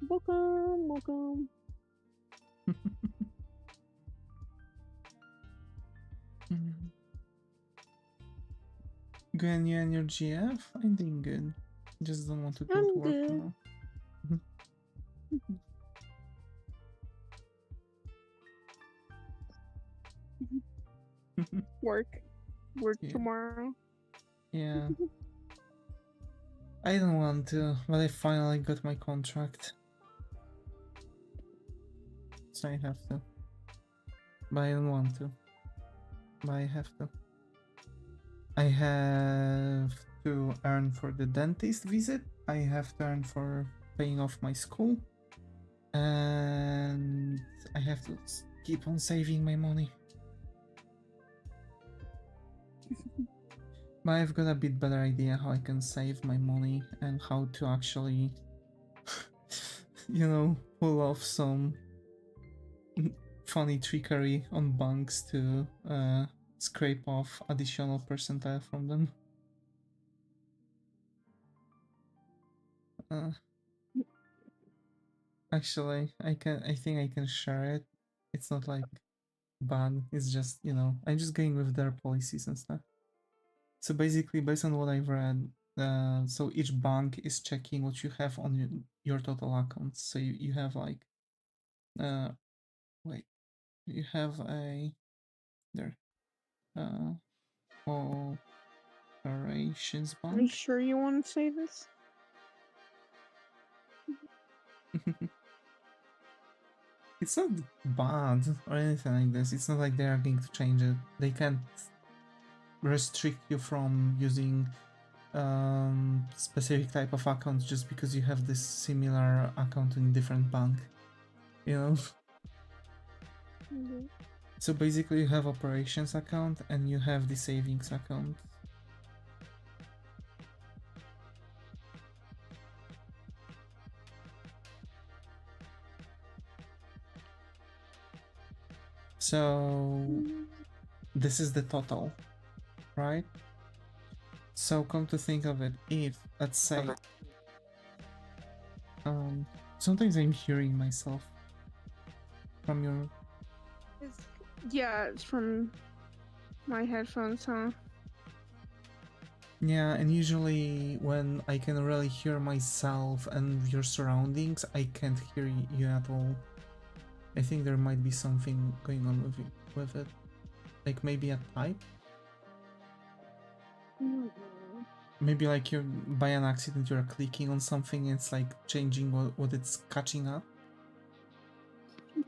Welcome, welcome. Gwen, you and your GF? I'm doing good. Just don't want to go to I'm work good. now. Work Yeah. tomorrow. Yeah. I don't want to, but I finally got my contract. So I have to. But I don't want to. But I have to. I have to earn for the dentist visit. I have to earn for paying off my school. And I have to keep on saving my money. But I've got a bit better idea how I can save my money and how to actually, you know, pull off some funny trickery on banks to scrape off additional percentile from them. Actually, I think I can share it. It's not like bad. It's just, you know, I'm just going with their policies and stuff. So basically, based on what I've read, so each bank is checking what you have on your total accounts. So you have like, wait, you have a there, operations Are you bank. sure you want to say this? It's not bad or anything like this. It's not like they are going to change it. They can't restrict you from using specific type of accounts just because you have this similar account in different bank, you know. Mm-hmm. So basically you have operations account and you have the savings account. So this is the total, right? So come to think of it, if let's say sometimes I'm hearing myself from your Yeah, it's from my headphones, huh? yeah, and usually when I can really hear myself and your surroundings, I can't hear you at all. I think there might be something going on with it. Like maybe a type? Maybe like you're by an accident you're clicking on something and it's like changing what it's catching up.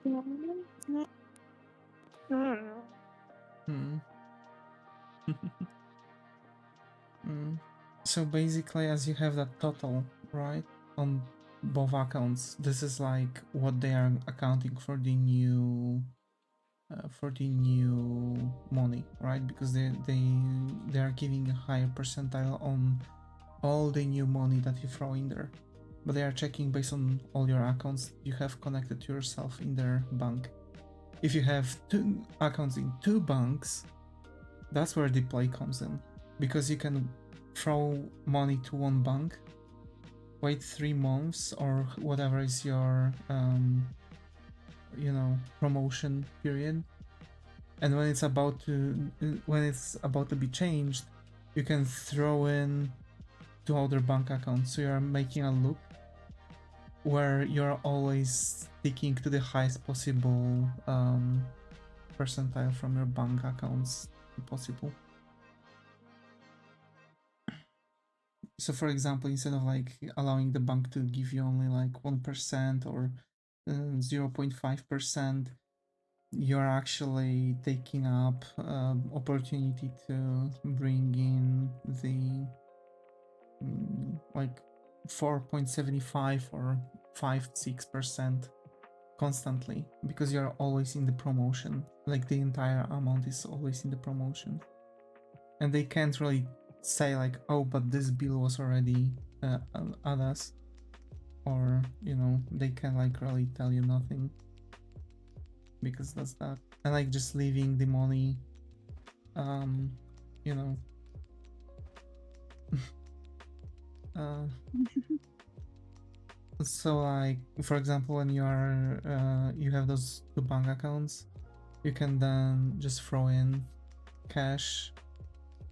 Hmm. So basically as you have that total, right, on both accounts, this is like what they are accounting for the new money, right? Because they are giving a higher percentile on all the new money that you throw in there, but they are checking based on all your accounts you have connected to yourself in their bank. If you have two accounts in two banks, that's where the play comes in, because you can throw money to one bank, wait 3 months or whatever is your you know, promotion period, and when it's about to be changed, you can throw in to other bank accounts. So you're making a loop where you're always sticking to the highest possible percentile from your bank accounts possible. So for example, instead of like allowing the bank to give you only like 1% or 0.5%, you're actually taking up opportunity to bring in the like 4.75 or 5-6%. constantly because you're always in the promotion. Like the entire amount is always in the promotion, and they can't really say like, oh, but this bill was already at us, or you know, they can like really tell you nothing because that's that. And like just leaving the money, you know, so like for example, when you are you have those two bank accounts, you can then just throw in cash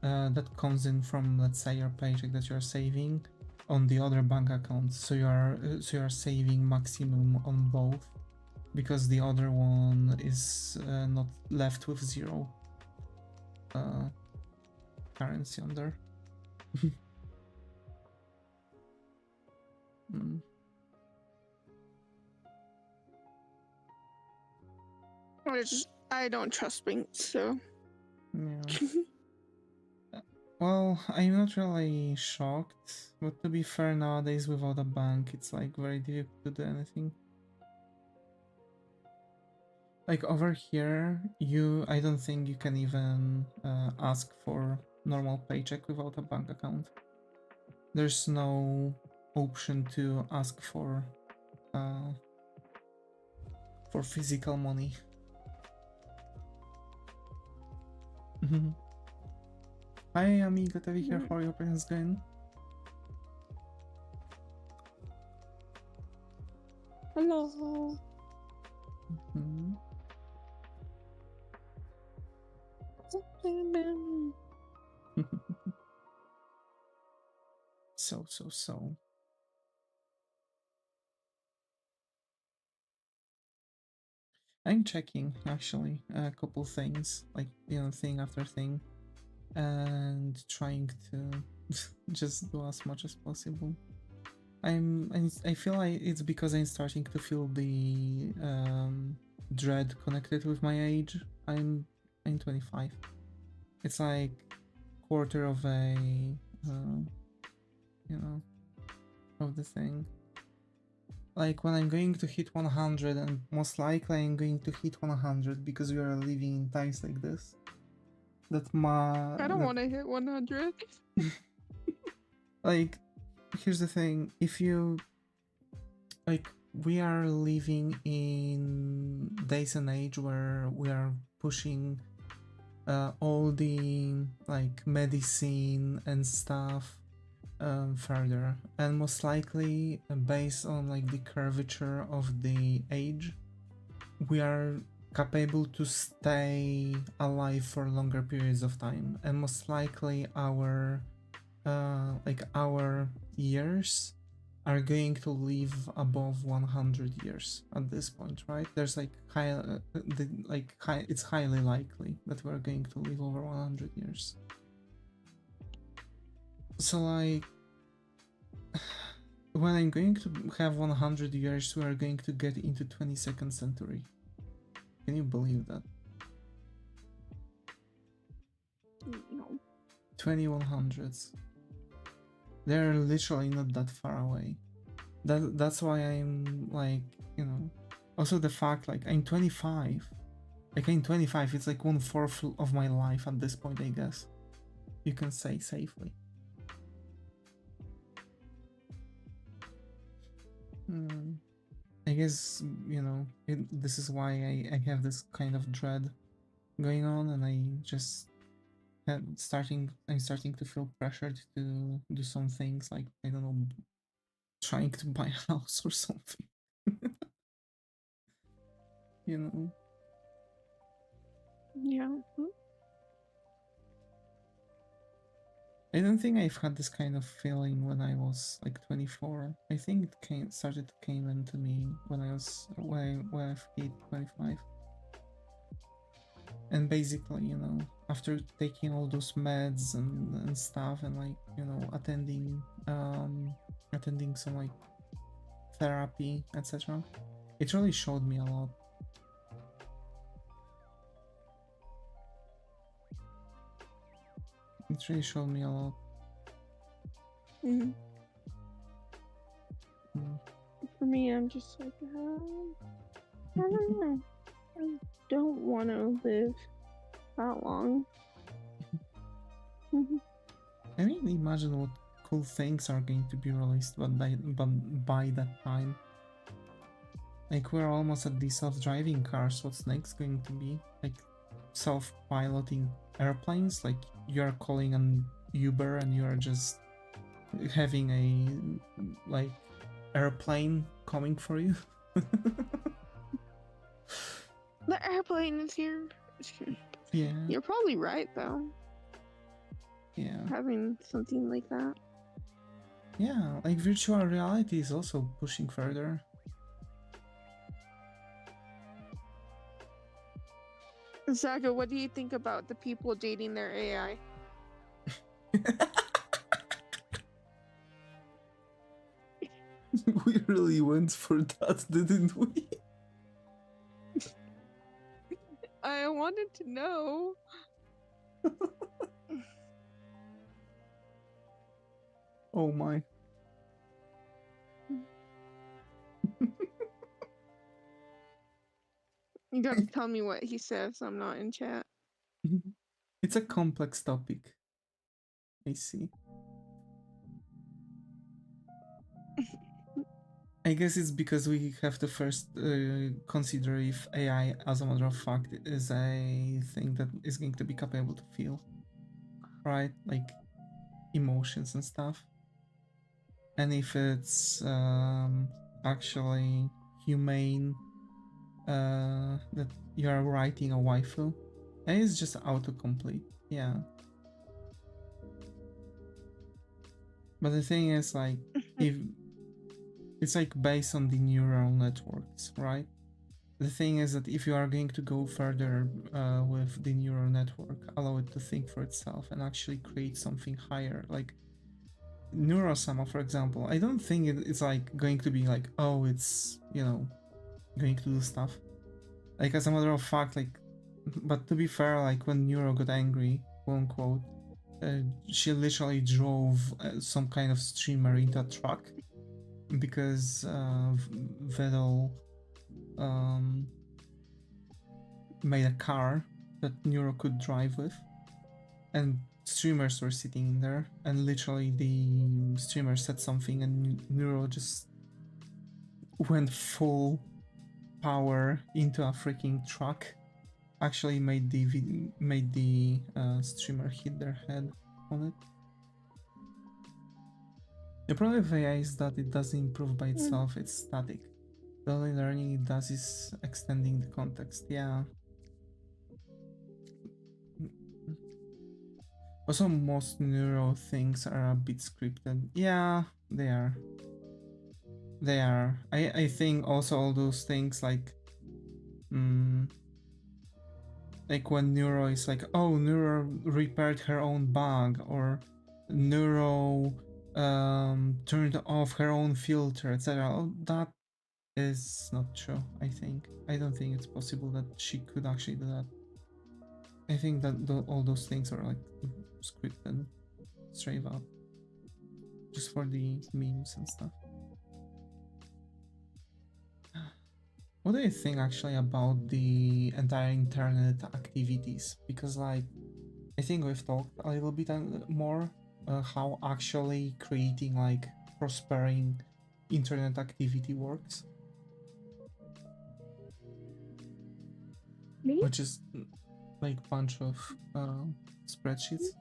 that comes in from, let's say, your paycheck that you're saving on the other bank account, so you are saving maximum on both, because the other one is not left with zero currency on there. Mm. I don't trust banks, so. Yeah. Well, I'm not really shocked, but to be fair, nowadays without a bank, it's like very difficult to do anything. Like over here, I don't think you can even ask for normal paycheck without a bank account. There's no option to ask for physical money. Hi, Ami, glad to be here. How are your plans going? Hello. So. I'm checking actually a couple things, like, you know, thing after thing, and trying to just do as much as possible. I feel like it's because I'm starting to feel the dread connected with my age. I'm 25. It's like quarter of a you know, of the thing. Like when I'm going to hit 100, and most likely I'm going to hit 100 because we are living in times like this. I don't want to hit 100. Like, here's the thing: if you like, we are living in days and age where we are pushing all the like medicine and stuff further, and most likely based on like the curvature of the age, we are capable to stay alive for longer periods of time, and most likely our our years are going to live above 100 years at this point, right? There's like it's highly likely that we're going to live over 100 years. So like, when I'm going to have 100 years, we are going to get into 22nd century. Can you believe that? No. 2100s. They're literally not that far away. That's why I'm like, you know, also the fact like I'm 25. Like I'm 25, it's like 1/4 of my life at this point, I guess. You can say safely. I guess, you know, this is why I have this kind of dread going on, and I just I'm starting to feel pressured to do some things, like, I don't know, trying to buy a house or something. You know? Yeah. I don't think I've had this kind of feeling when I was like 24. I think it started to came into me when I've hit 25. And basically, you know, after taking all those meds and stuff, and like, you know, attending some like therapy, etc., it really showed me a lot. It really showed me a lot. For me, I'm just like, I don't know. I don't want to live that long. I mean, imagine what cool things are going to be released by that time. Like, we're almost at the self-driving cars. What's next going to be? Like, self-piloting airplanes? Like, you're calling an Uber and you're just having a, like, airplane coming for you? The airplane is here. Yeah. You're probably right, though. Yeah. Having something like that. Yeah, like virtual reality is also pushing further. Zaga, what do you think about the people dating their AI? We really went for that, didn't we? I wanted to know. Oh my. You gotta tell me what he says. I'm not in chat. It's a complex topic. I see. I guess it's because we have to first consider if AI, as a matter of fact, is a thing that is going to be capable to feel, right? Like emotions and stuff. And if it's actually humane, that you are writing a waifu, and it's just autocomplete, yeah. But the thing is, like, if it's like based on the neural networks, right? The thing is that if you are going to go further with the neural network, allow it to think for itself and actually create something higher, like Neurosama, for example, I don't think it's like going to be like, oh, it's, you know, going to do stuff. Like, as a matter of fact, like, but to be fair, like, when Neuro got angry, quote unquote, she literally drove some kind of streamer into a truck because Vettel made a car that Neuro could drive with, and streamers were sitting in there, and literally the streamer said something and Neuro just went full power into a freaking truck. Actually made the streamer hit their head on it. The problem with AI is that it doesn't improve by itself, it's static. The only learning it does is extending the context, yeah. Also, most neuro things are a bit scripted. Yeah, they are. They are. I think also all those things like like when Neuro is like, oh, Neuro repaired her own bug, or Neuro turned off her own filter, etc. Oh, that is not true, I think. I don't think it's possible that she could actually do that. I think that all those things are like scripted straight up. Just for the memes and stuff. What do you think actually about the entire internet activities? Because, like, I think we've talked a little bit more how actually creating like prospering internet activity works. Me? Which is like a bunch of spreadsheets.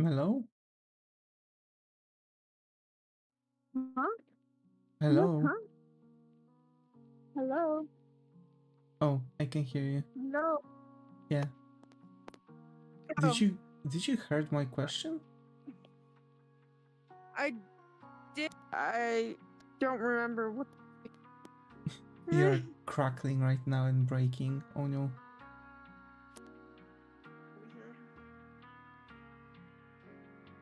Hello? Huh? Hello? Huh? Hello? Oh, I can hear you. No. Yeah. Oh. Did you heard my question? I did. I don't remember what. You're crackling right now and breaking. Oh no.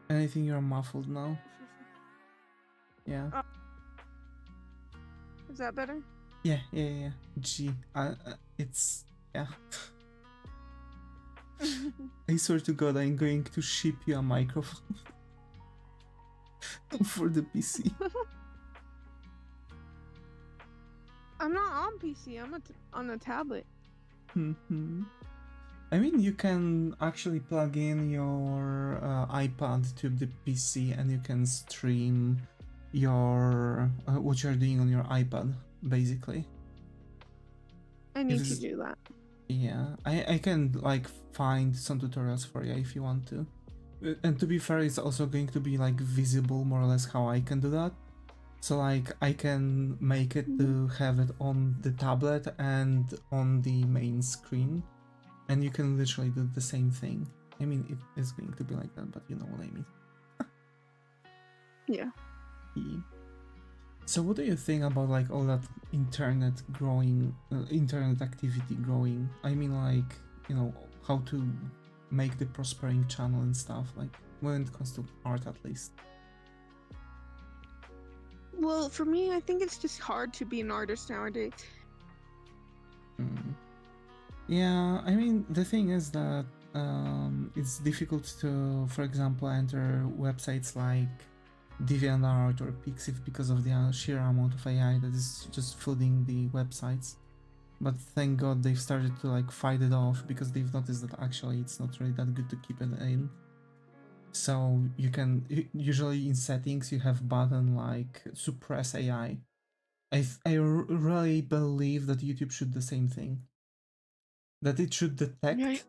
And I think you're muffled now. Yeah. Is that better? Yeah. Gee, it's yeah. I swear to God, I'm going to ship you a microphone. for the PC. I'm not on PC. I'm on a tablet. Mm-hmm. I mean, you can actually plug in your iPad to the PC and you can stream your what you're doing on your iPad, basically. I need to do that. Yeah, I can like find some tutorials for you if you want to. And to be fair, it's also going to be like visible more or less how I can do that. So like I can make it to have it on the tablet and on the main screen. And you can literally do the same thing. I mean, it is going to be like that, but you know what I mean. Yeah. So what do you think about like all that internet growing, internet activity growing? I mean, like, you know, how to make the prospering channel and stuff, like when it comes to art at least. Well, for me, I think it's just hard to be an artist nowadays. Yeah, I mean, the thing is that it's difficult to, for example, enter websites like DeviantArt or Pixiv because of the sheer amount of AI that is just flooding the websites. But thank God they've started to like fight it off because they've noticed that actually it's not really that good to keep it in. So you can, usually in settings you have button like suppress AI. I really believe that YouTube should do the same thing. That it should detect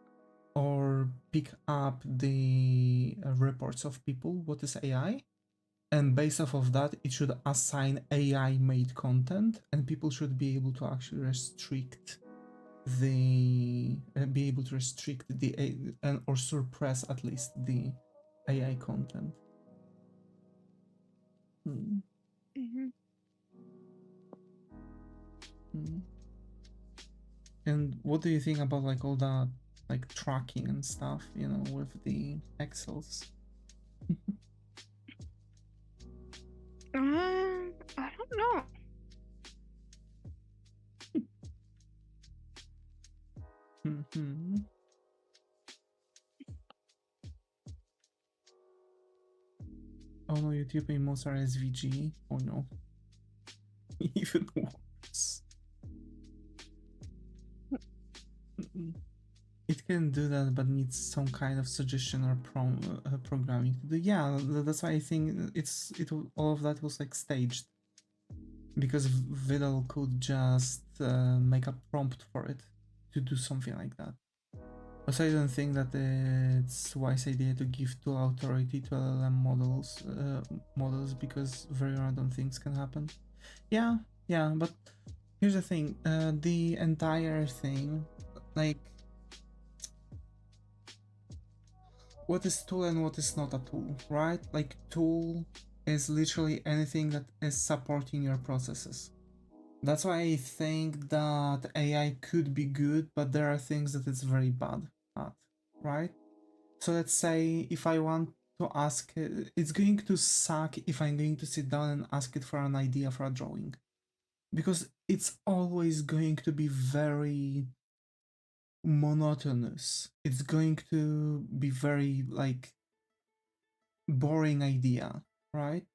or pick up the reports of people, what is AI, and based off of that, it should assign AI made content, and people should be able to actually restrict the or suppress at least the AI content. And what do you think about like all that like tracking and stuff, you know, with the Excels? I don't know. Oh no, YouTube emotes are SVG. Oh no. Even worse. It can do that, but needs some kind of suggestion or programming to do. Yeah, that's why I think all of that was like staged, because Vidal could just make a prompt for it to do something like that. Also, I don't think that it's a wise idea to give tool authority to LLM models because very random things can happen. Yeah, but here's the thing, the entire thing, like, what is tool and what is not a tool, right? Like, tool is literally anything that is supporting your processes. That's why I think that AI could be good, but there are things that it's very bad at, right? So let's say if I want to ask it, it's going to suck if I'm going to sit down and ask it for an idea for a drawing, because it's always going to be very monotonous. It's going to be very like boring idea, right?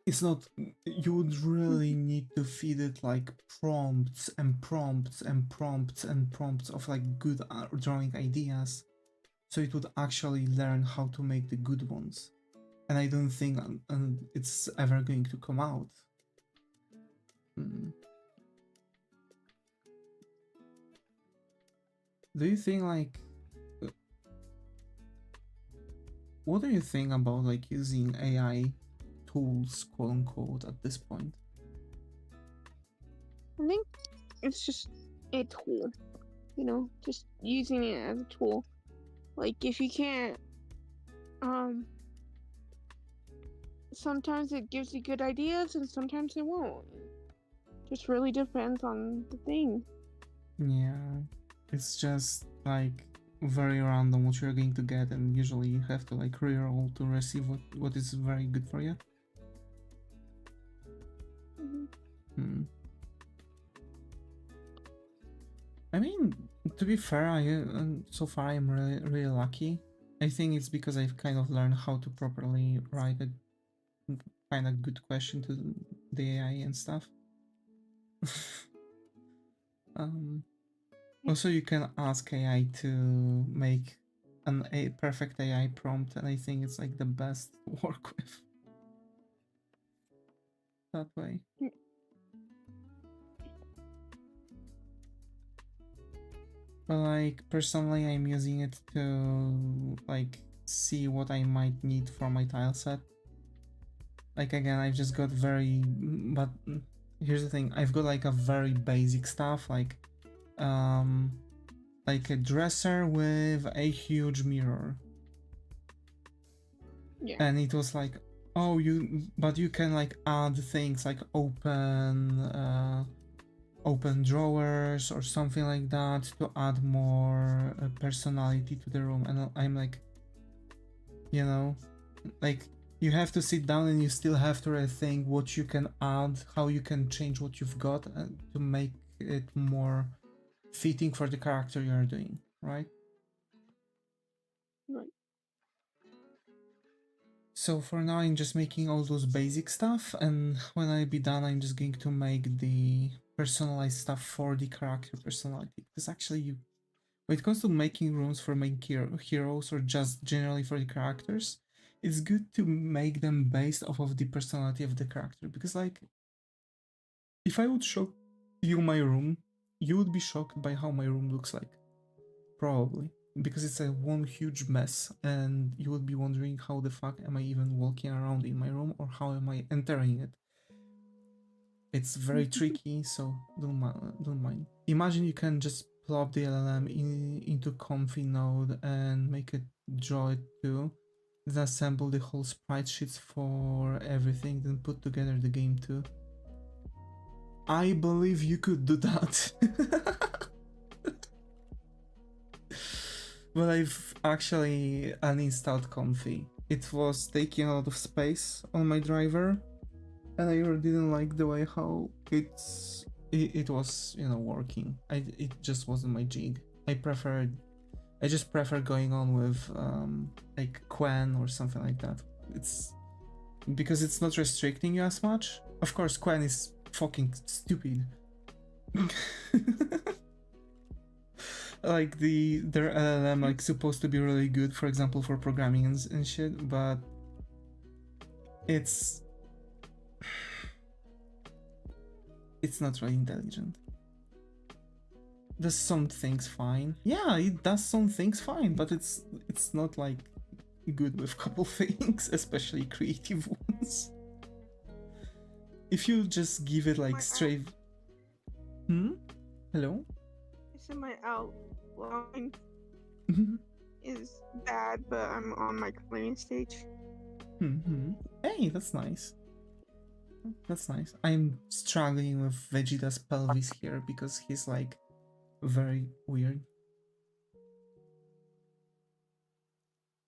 It's not, you would really need to feed it like prompts and prompts and prompts and prompts of like good drawing ideas, so it would actually learn how to make the good ones. And I don't think it's ever going to come out. Do you think like, what do you think about like using AI tools, quote unquote, at this point? I think it's just a tool, you know, just using it as a tool. Like, if you can't, sometimes it gives you good ideas and sometimes it won't. Just really depends on the thing. Yeah, it's just like very random what you're going to get, and usually you have to like reroll to receive what is very good for you. I mean, to be fair, so far I'm really lucky. I think it's because I've kind of learned how to properly write kind of good question to the AI and stuff. Also, you can ask AI to make a perfect AI prompt, and I think it's like the best to work with that way. But like personally, I'm using it to like see what I might need for my tile set. Like again, I've just got but here's the thing, I've got like a very basic stuff, like a dresser with a huge mirror. Yeah. And it was like, oh, but you can like add things like open drawers or something like that to add more personality to the room. And I'm like, you know, like you have to sit down and you still have to rethink what you can add, how you can change what you've got to make it more fitting for the character you're doing, right? Right. So for now, I'm just making all those basic stuff, and when I be done, I'm just going to make the personalized stuff for the character personality. Because actually, when it comes to making rooms for main heroes or just generally for the characters, it's good to make them based off of the personality of the character. Because like, if I would show you my room, you would be shocked by how my room looks like. Probably. Because it's one huge mess, and you would be wondering how the fuck am I even walking around in my room, or how am I entering it. It's very tricky, so don't mind. Imagine you can just plop the LLM into Comfy node and make it draw it too, then assemble the whole sprite sheets for everything, then put together the game too. I believe you could do that. But I've actually uninstalled Comfy. It was taking a lot of space on my driver, and I really didn't like the way how it was, working. It just wasn't my jig. I just prefer going on with like Quen or something like that. It's because it's not restricting you as much. Of course, Quen is fucking stupid. Like their LLM like supposed to be really good, for example, for programming and shit, but it's not really intelligent. Does some things fine. Yeah, it does some things fine, but it's not like good with couple things, especially creative ones. If you just give it like straight. Hello? I said my outline is bad, but I'm on my cleaning stage. Hey, that's nice. That's nice. I'm struggling with Vegeta's pelvis here because he's like very weird.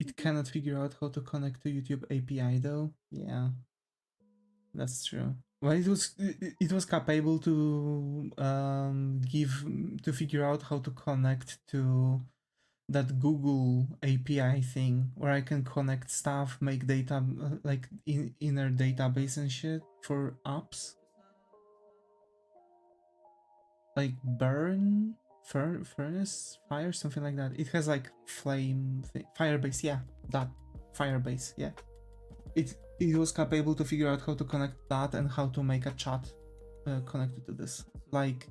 It cannot figure out how to connect to YouTube API though. Yeah, that's true. Well, it was capable to figure out how to connect to that Google API thing where I can connect stuff, make data like inner database and shit for apps. Like burn, furnace, fire, something like that. It has like flame, Firebase, yeah, that Firebase, yeah. It was capable to figure out how to connect that and how to make a chat connected to this, like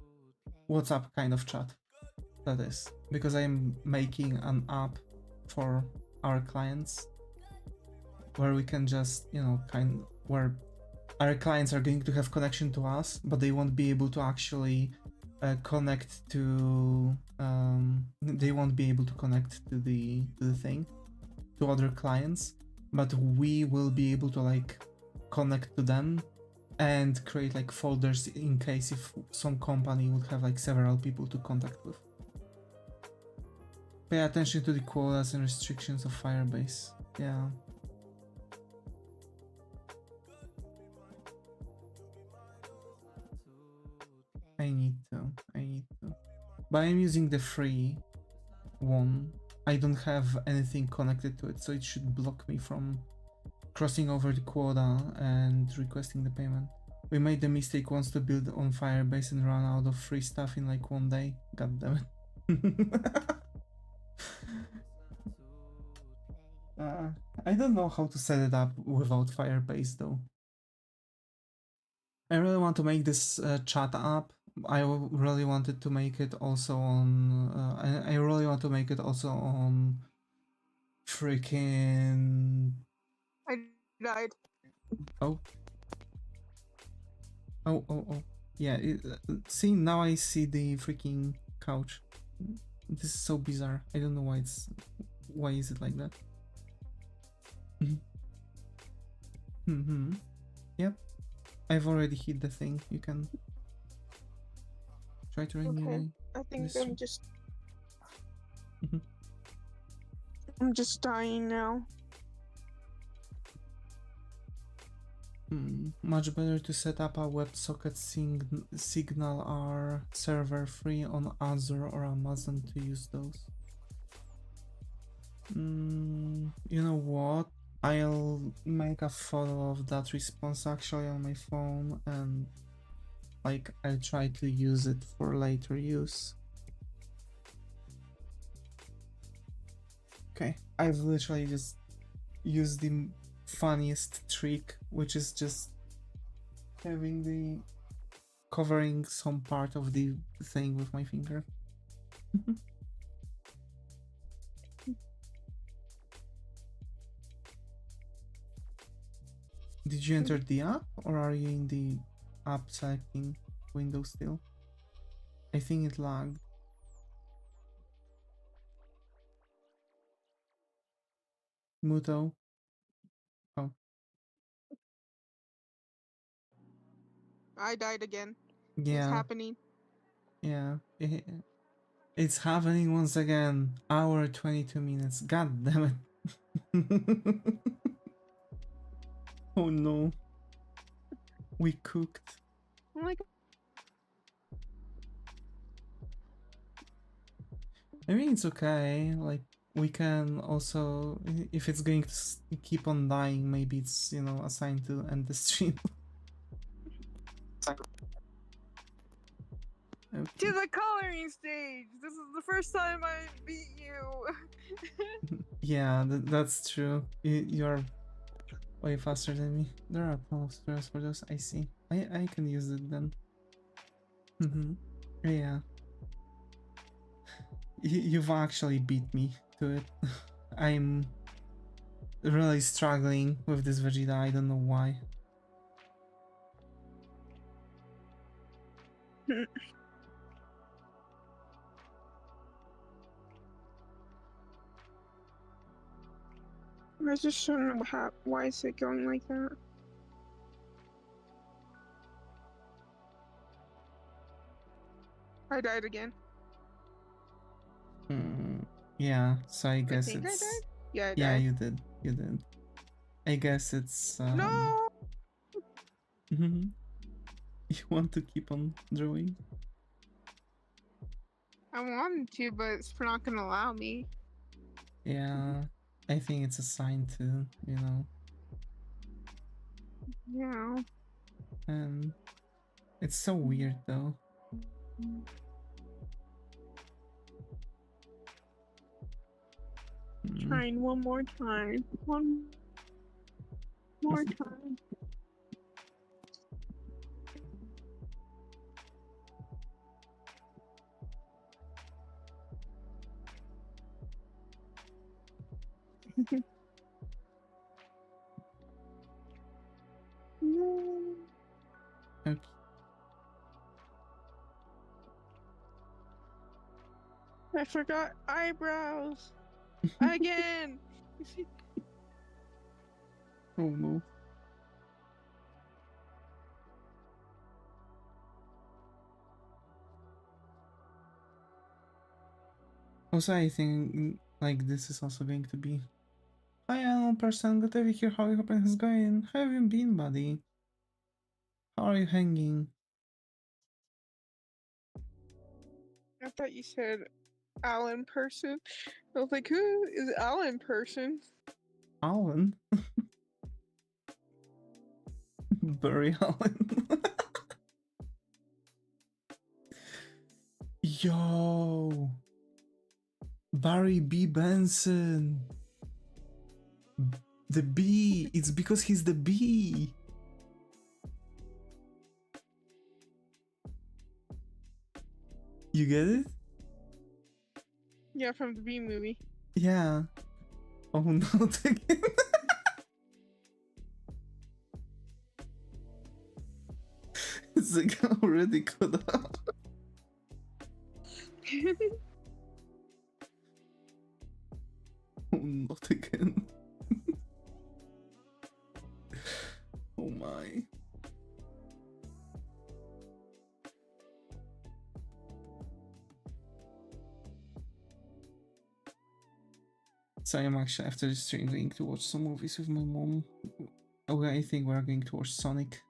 WhatsApp kind of chat. That is because I'm making an app for our clients where we can just, where our clients are going to have connection to us, but they won't be able to actually connect to they won't be able to connect to the thing, to other clients, but we will be able to like connect to them and create like folders in case if some company would have like several people to contact with. Pay attention to the quotas and restrictions of Firebase. Yeah. I need to. But I'm using the free one. I don't have anything connected to it, so it should block me from crossing over the quota and requesting the payment. We made the mistake once to build on Firebase and run out of free stuff in like 1 day. God damn it. I don't know how to set it up without Firebase though. I really want to make this chat app. I really wanted to make it also on. I really want to make it also on freaking. I died. Oh. Oh. Yeah. See, now I see the freaking couch. This is so bizarre. I don't know why it's. Why is it like that? Yep. I've already hit the thing. You can try to ring Okay. me. I think this- I'm just. Mhm. I'm just dying now. Much better to set up a WebSocket Signal R server free on Azure or Amazon to use those. You know what? I'll make a photo of that response actually on my phone and like I'll try to use it for later use. Okay, I've literally just used the funniest trick, which is just having the covering some part of the thing with my finger. Did you enter the app or are you in the app selecting window still? I think it lagged. Muto. Oh. I died again. Yeah. It's happening. Yeah. It's happening once again. Hour 22 minutes. God damn it. Oh no. We cooked. Oh my god. I mean, it's okay. Like, we can also, if it's going to keep on dying, maybe it's, you know, assigned to end the stream. Okay. To the coloring stage! This is the first time I beat you! Yeah, that's true. You're way faster than me. There are a ton of squares for those. I see. I can use it then. Yeah. You've actually beat me to it. I'm really struggling with this Vegeta. I don't know why. I just don't know why is it going like that? I died again. Yeah, so I guess think it's... I died? Yeah, I Yeah, died. you did. You did. I guess it's... No! You want to keep on drawing? I wanted to, but it's not gonna allow me. Yeah, I think it's a sign to, you know. Yeah. And it's so weird though. Trying one more time. One more time. Okay. I forgot eyebrows. Again! Oh no. Also, I think like this is also going to be... Hi, Alan person. Good to be here. How are you hoping it's going? How have you been, buddy? How are you hanging? I thought you said Alan person. I was like, who is Alan person? Alan? Barry Allen. Yo, Barry B. Benson. The bee. It's because he's the bee. You get it? Yeah, from the B movie. Yeah. Oh, not again. It's like already caught up. Oh, not again. Oh my. So I'm actually after the stream going to watch some movies with my mom. Okay, I think we're going to watch Sonic.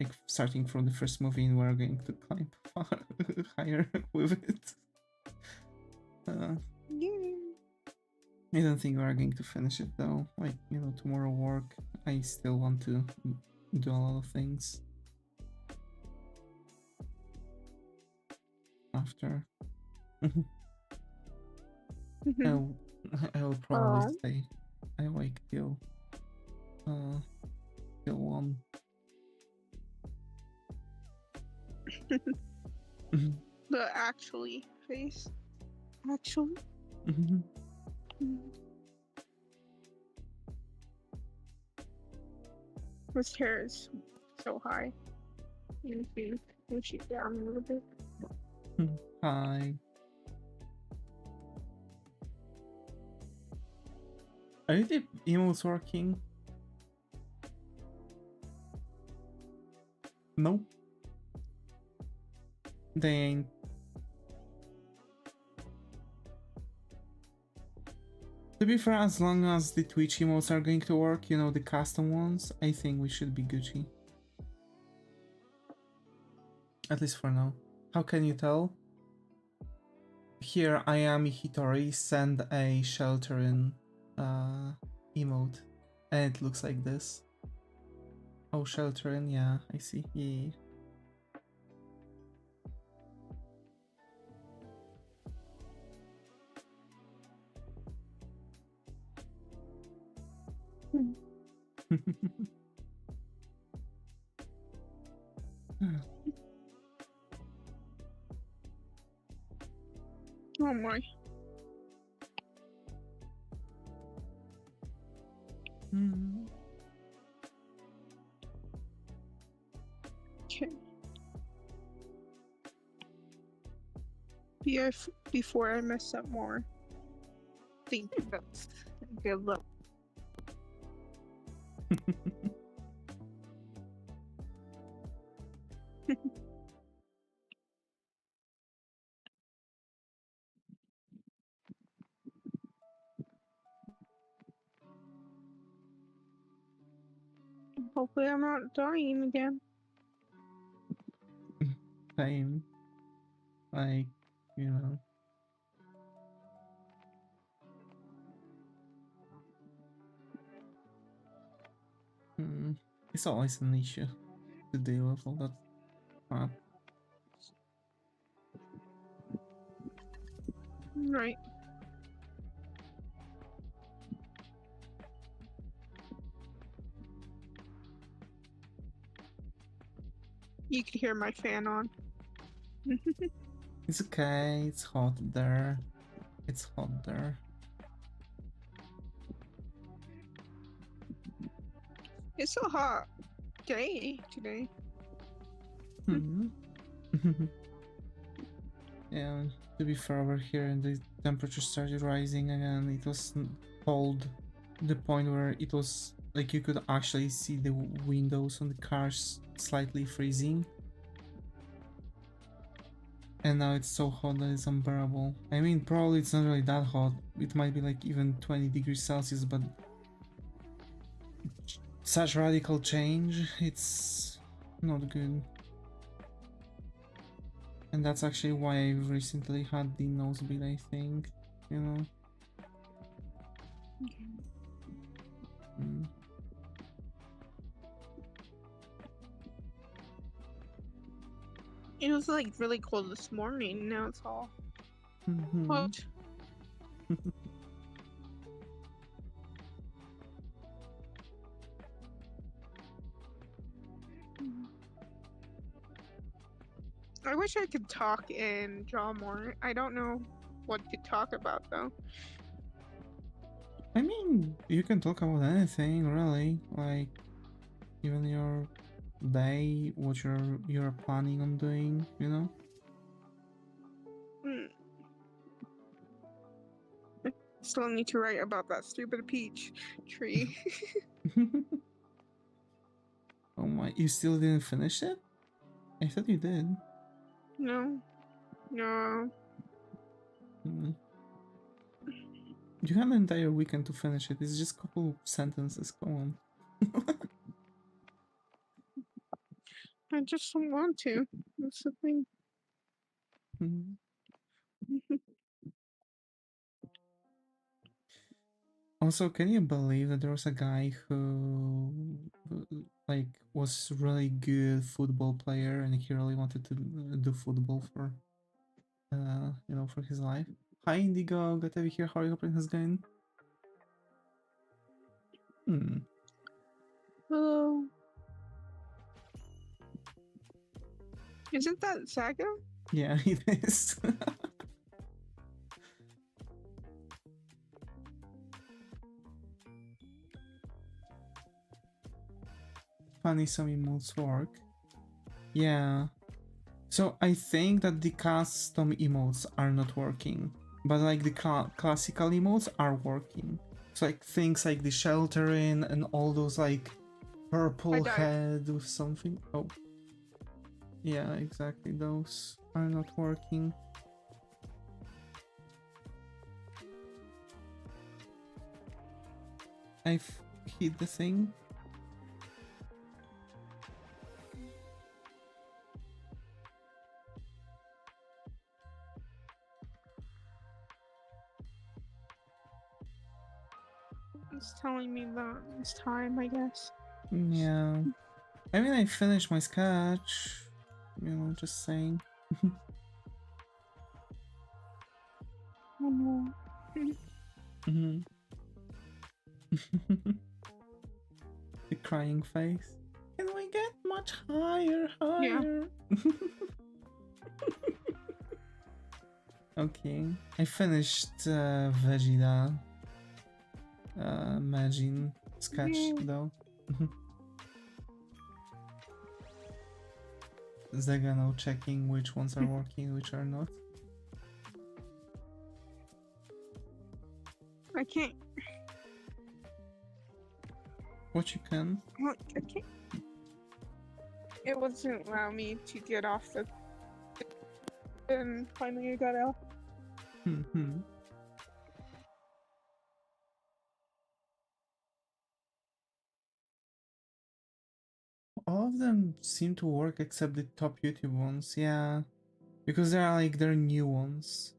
Like starting from the first movie, and we're going to climb far higher with it. Yeah. I don't think we're going to finish it though. Like, you know, tomorrow work. I still want to do a lot of things after. I will probably stay awake till 1. The actually face. Actually. His hair is so high. You can push it down a little bit. Hi. Are the emotes working? Nope. They ain't. To be fair, as long as the Twitch emotes are going to work, you know, the custom ones, I think we should be Gucci. At least for now. How can you tell? Here, I am Hitori, send a sheltering emote. And it looks like this. Oh, sheltering, yeah, I see. Yeah. Oh my. Okay. Before I mess up more. Think that's good luck. Hopefully I'm not dying again. Same. Like, you know. It's always an issue to deal with all that crap. Right. You could hear my fan on. It's okay, it's hot there. It's hot there. It's so hot day today. Yeah, to be fair, over here and the temperature started rising again. It was cold to the point where it was like you could actually see the windows on the cars slightly freezing. And now it's so hot that it's unbearable. I mean, probably it's not really that hot. It might be like even 20 degrees Celsius, but such radical change, it's not good. And that's actually why I recently had the nosebleed, I think, you know. It was like really cold this morning. Now it's all Mhm. hot. I wish I could talk and draw more. I don't know what to talk about though. I mean, you can talk about anything, really. Like, even your day, what you're planning on doing, you know? Hmm. Still need to write about that stupid peach tree. Oh my, you still didn't finish it? I thought you did. No. No. Hmm. You have an entire weekend to finish it. It's just a couple sentences. Go on. I just don't want to. That's the thing. Hmm. Also, can you believe that there was a guy who like was really good football player and he really wanted to do football for you know, for his life? Hi Indigo, good to have you here. How are you hoping it's going? Hmm. Oh. Isn't that Saga? Yeah, it is. Funny some emotes work. Yeah. So I think that the custom emotes are not working, but like the classical emotes are working. So like things like the sheltering and all those like I purple died. head with something. Oh, yeah, exactly. Those are not working. I've hit the thing. It's telling me that it's time, I guess. Yeah. I mean, I finished my sketch. You know, just saying. Oh no. Hmm. The crying face. Can we get much higher, Yeah. higher? Okay, I finished Vegeta Majin sketch Yeah. though. Zegano checking which ones are working, which are not. I can't. What you can. I can't. It wasn't allowing me to get off the. And finally, I got out. Hmm. All of them seem to work except the top YouTube ones, yeah. Because they're new ones.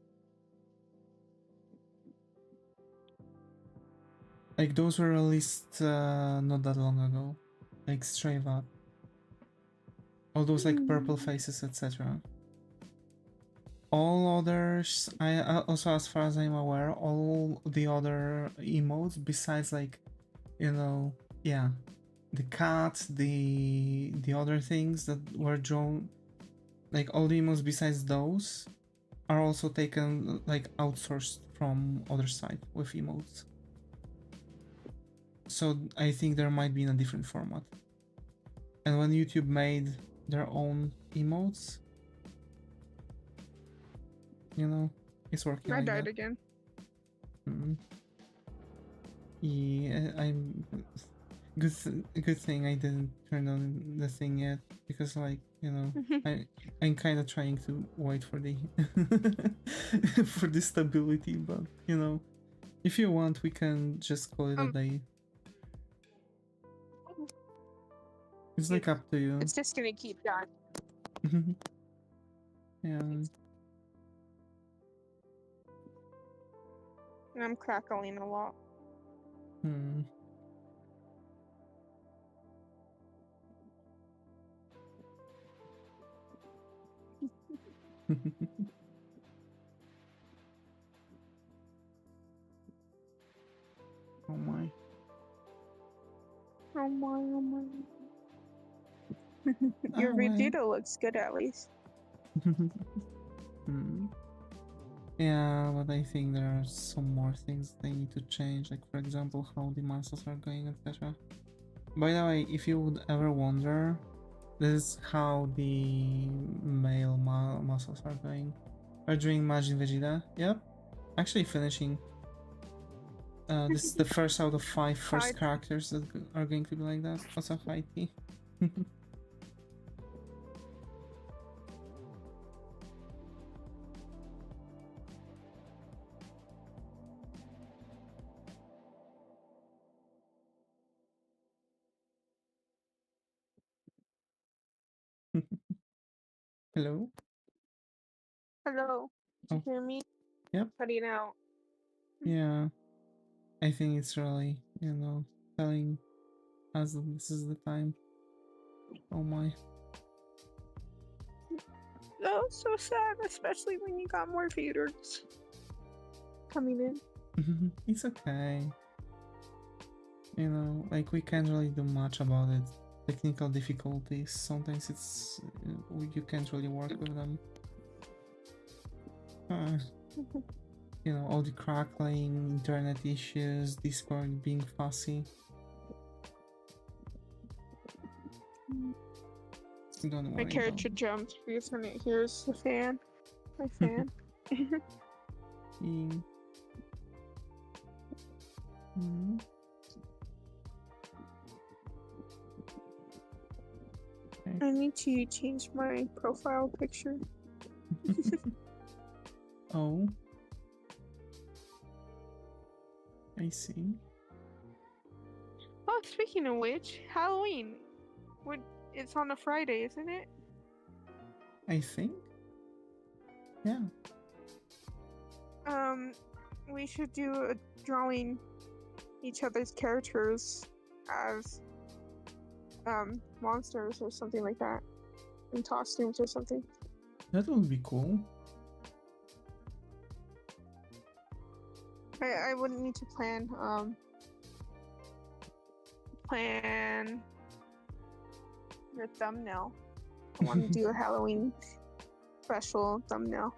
Like those were released not that long ago. Like straight up. All those like purple faces, etc. All others, also as far as I'm aware, all the other emotes besides like, you know, yeah, the cat, the other things that were drawn, like all the emotes besides those are also taken like outsourced from other side with emotes. So I think there might be in a different format. And when YouTube made their own emotes, you know, it's working I like died that. again. Yeah, I'm good thing I didn't turn on the thing yet, because like, you know, I'm kind of trying to wait for the for the stability, but you know, if you want we can just call it a day. It's like up to you. It's just gonna keep dying. Yeah. And I'm crackling a lot. Hmm. Oh my. Oh my, oh my. Your Oh, well. Vegeta looks good at least. Hmm. Yeah, but I think there are some more things they need to change, like for example how the muscles are going, etc. By the way, if you would ever wonder, this is how the male muscles are going. Are doing Majin Vegeta? Yep. Actually finishing. This is the first out of 5 first Hi. characters that are going to be like that. What's up, Heidi? Hello? Hello. Did Oh, you hear me? yep. Cutting out. Yeah. I think it's really, telling us that this is the time. Oh my. Oh, so sad, especially when you got more feeders coming in. It's okay. Like we can't really do much about it. Technical difficulties, sometimes you can't really work with them. All the crackling, internet issues, Discord being fussy. Don't worry My character about jumped because when it hears the fan. My fan. it. Mm. I need to change my profile picture. Oh. I see. Oh, speaking of which, Halloween. It's on a Friday, isn't it? I think? Yeah. We should do a drawing each other's characters as monsters or something like that. In costumes or something. That would be cool. I wouldn't need to plan your thumbnail. I want to do a Halloween special thumbnail.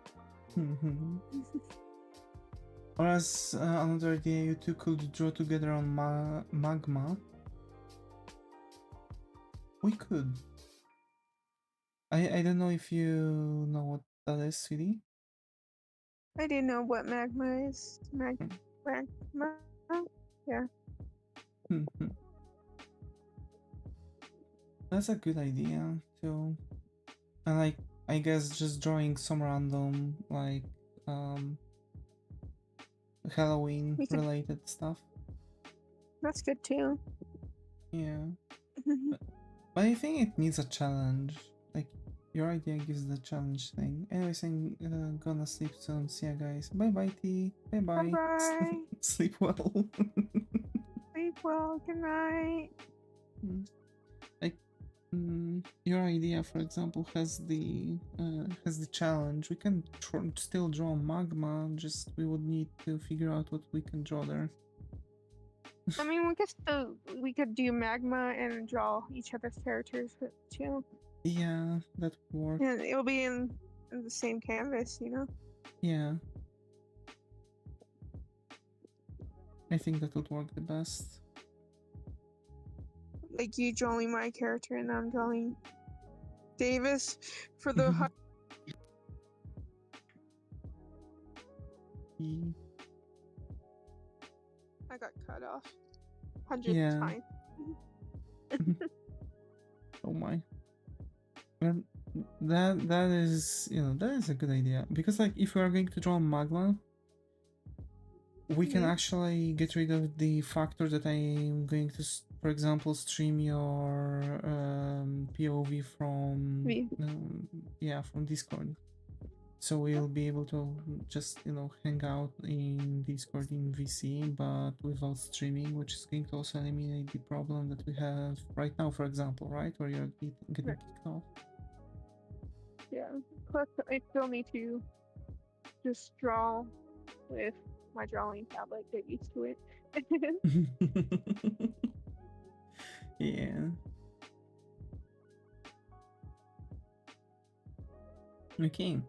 Or as another idea, you two could draw together on magma. We could. I don't know if you know what that is, sweetie. I didn't know what magma is. Magma? Yeah. That's a good idea too. And like, I guess just drawing some random like Halloween related stuff. That's good too. Yeah. But I think it needs a challenge. Like, your idea gives the challenge thing. Anyways, I'm gonna sleep soon. See ya, guys. Bye bye, T. Bye bye. Bye. Sleep well. Sleep well. Good night. Like, your idea, for example, has the challenge. We can still draw magma. Just we would need to figure out what we can draw there. I mean, we could do magma and draw each other's characters too. Yeah, that would work. And it'll be in the same canvas, you know? Yeah. I think that would work the best. Like you drawing my character and I'm drawing Davis for the I got cut off 100th time. Oh my. Well, that is that is a good idea, because like if we are going to draw magma, we can actually get rid of the factor that I'm going to, for example, stream your POV from from Discord. So we'll be able to just hang out in Discord in VC, but without streaming, which is going to also eliminate the problem that we have right now, for example, right, where you're getting kicked off. Yeah. Plus, I still need to just draw with my drawing tablet, get used to it. Yeah. Okay.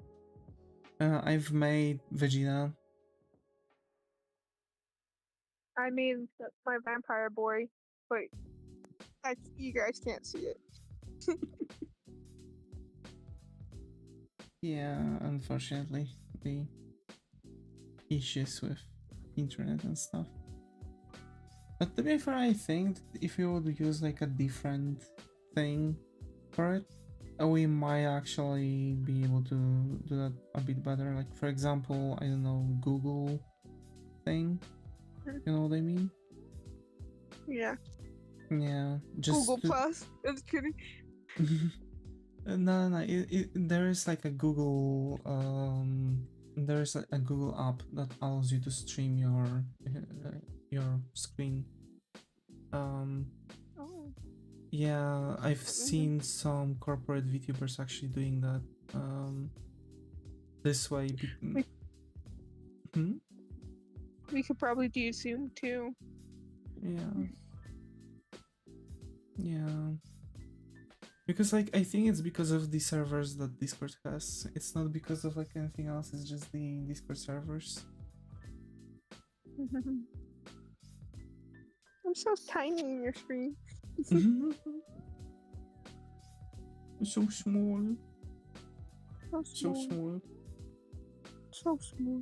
I've made Vegeta. I made my vampire boy, but you guys can't see it. Yeah, unfortunately, the issues with internet and stuff. But to be fair, I think if you would use like a different thing for it, we might actually be able to do that a bit better. Like for example, I don't know, Google thing. You know what I mean? Yeah. Yeah, just Google Plus. I was kidding. no. There is like a Google there is a Google app that allows you to stream your screen. Oh. Yeah, I've seen some corporate VTubers actually doing that. This way. We could probably do Zoom too. Yeah. Yeah. Because like I think it's because of the servers that Discord has. It's not because of like anything else, it's just the Discord servers. I'm so tiny in your screen. So small. So So small. small. So small.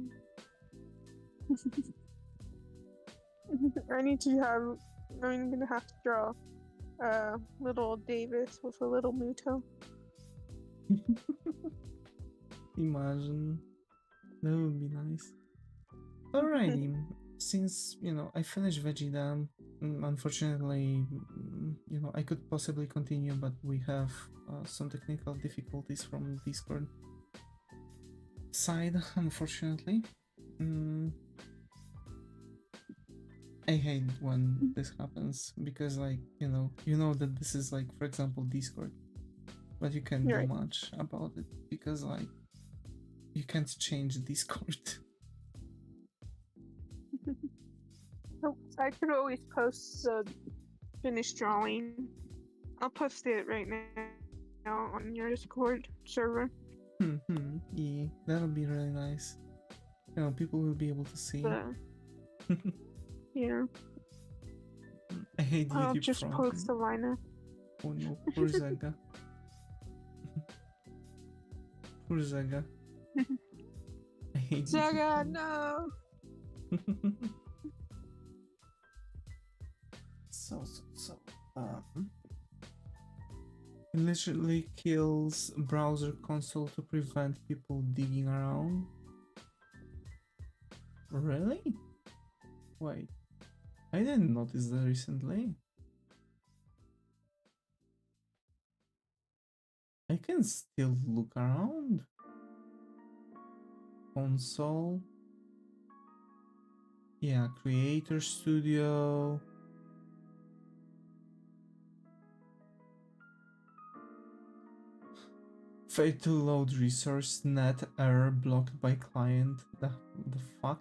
I'm gonna have to draw little Davis with a little Muto. Imagine. That would be nice. Alrighty. Since, I finished Vegeta, unfortunately, I could possibly continue, but we have some technical difficulties from Discord side, unfortunately. I hate when this happens because, like, you know that this is like, for example, Discord, but you can't do much about it because, like, you can't change Discord. I could always post the finished drawing. I'll post it right now on your Discord server. Yeah, that'll be really nice. People will be able to see. Yeah. I hate YouTube. I'll just post the lineup. Oh no, poor Zaga. Poor Zaga. I hate Zaga, no! So. It literally kills browser console to prevent people digging around. Really? Wait, I didn't notice that recently. I can still look around. Console. Yeah, Creator Studio. Fail to load resource, net error, blocked by client. The fuck?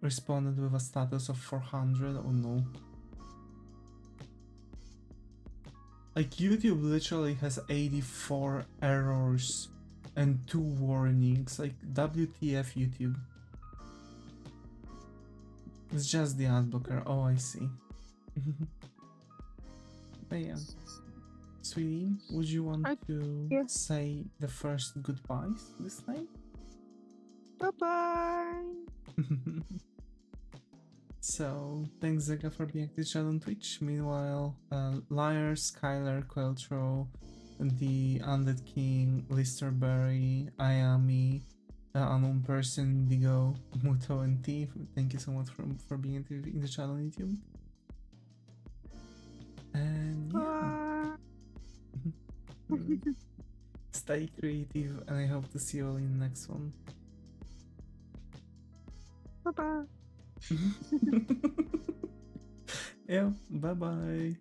Responded with a status of 400. Oh no. Like, YouTube literally has 84 errors and 2 warnings. Like, WTF YouTube. It's just the ad blocker. Oh, I see. But yeah. Sweetie, would you want to say the first goodbyes this time? Bye-bye! So, thanks Zaga for being active chat on Twitch. Meanwhile, Liar, Skylar, Queltro, the Undead King, Listerberry, Ayami, Unknown Person, Digo, Muto, and Thief, thank you so much for being active in the chat on YouTube. And yeah. Stay creative, and I hope to see you all in the next one. Bye-bye. Yeah, bye-bye.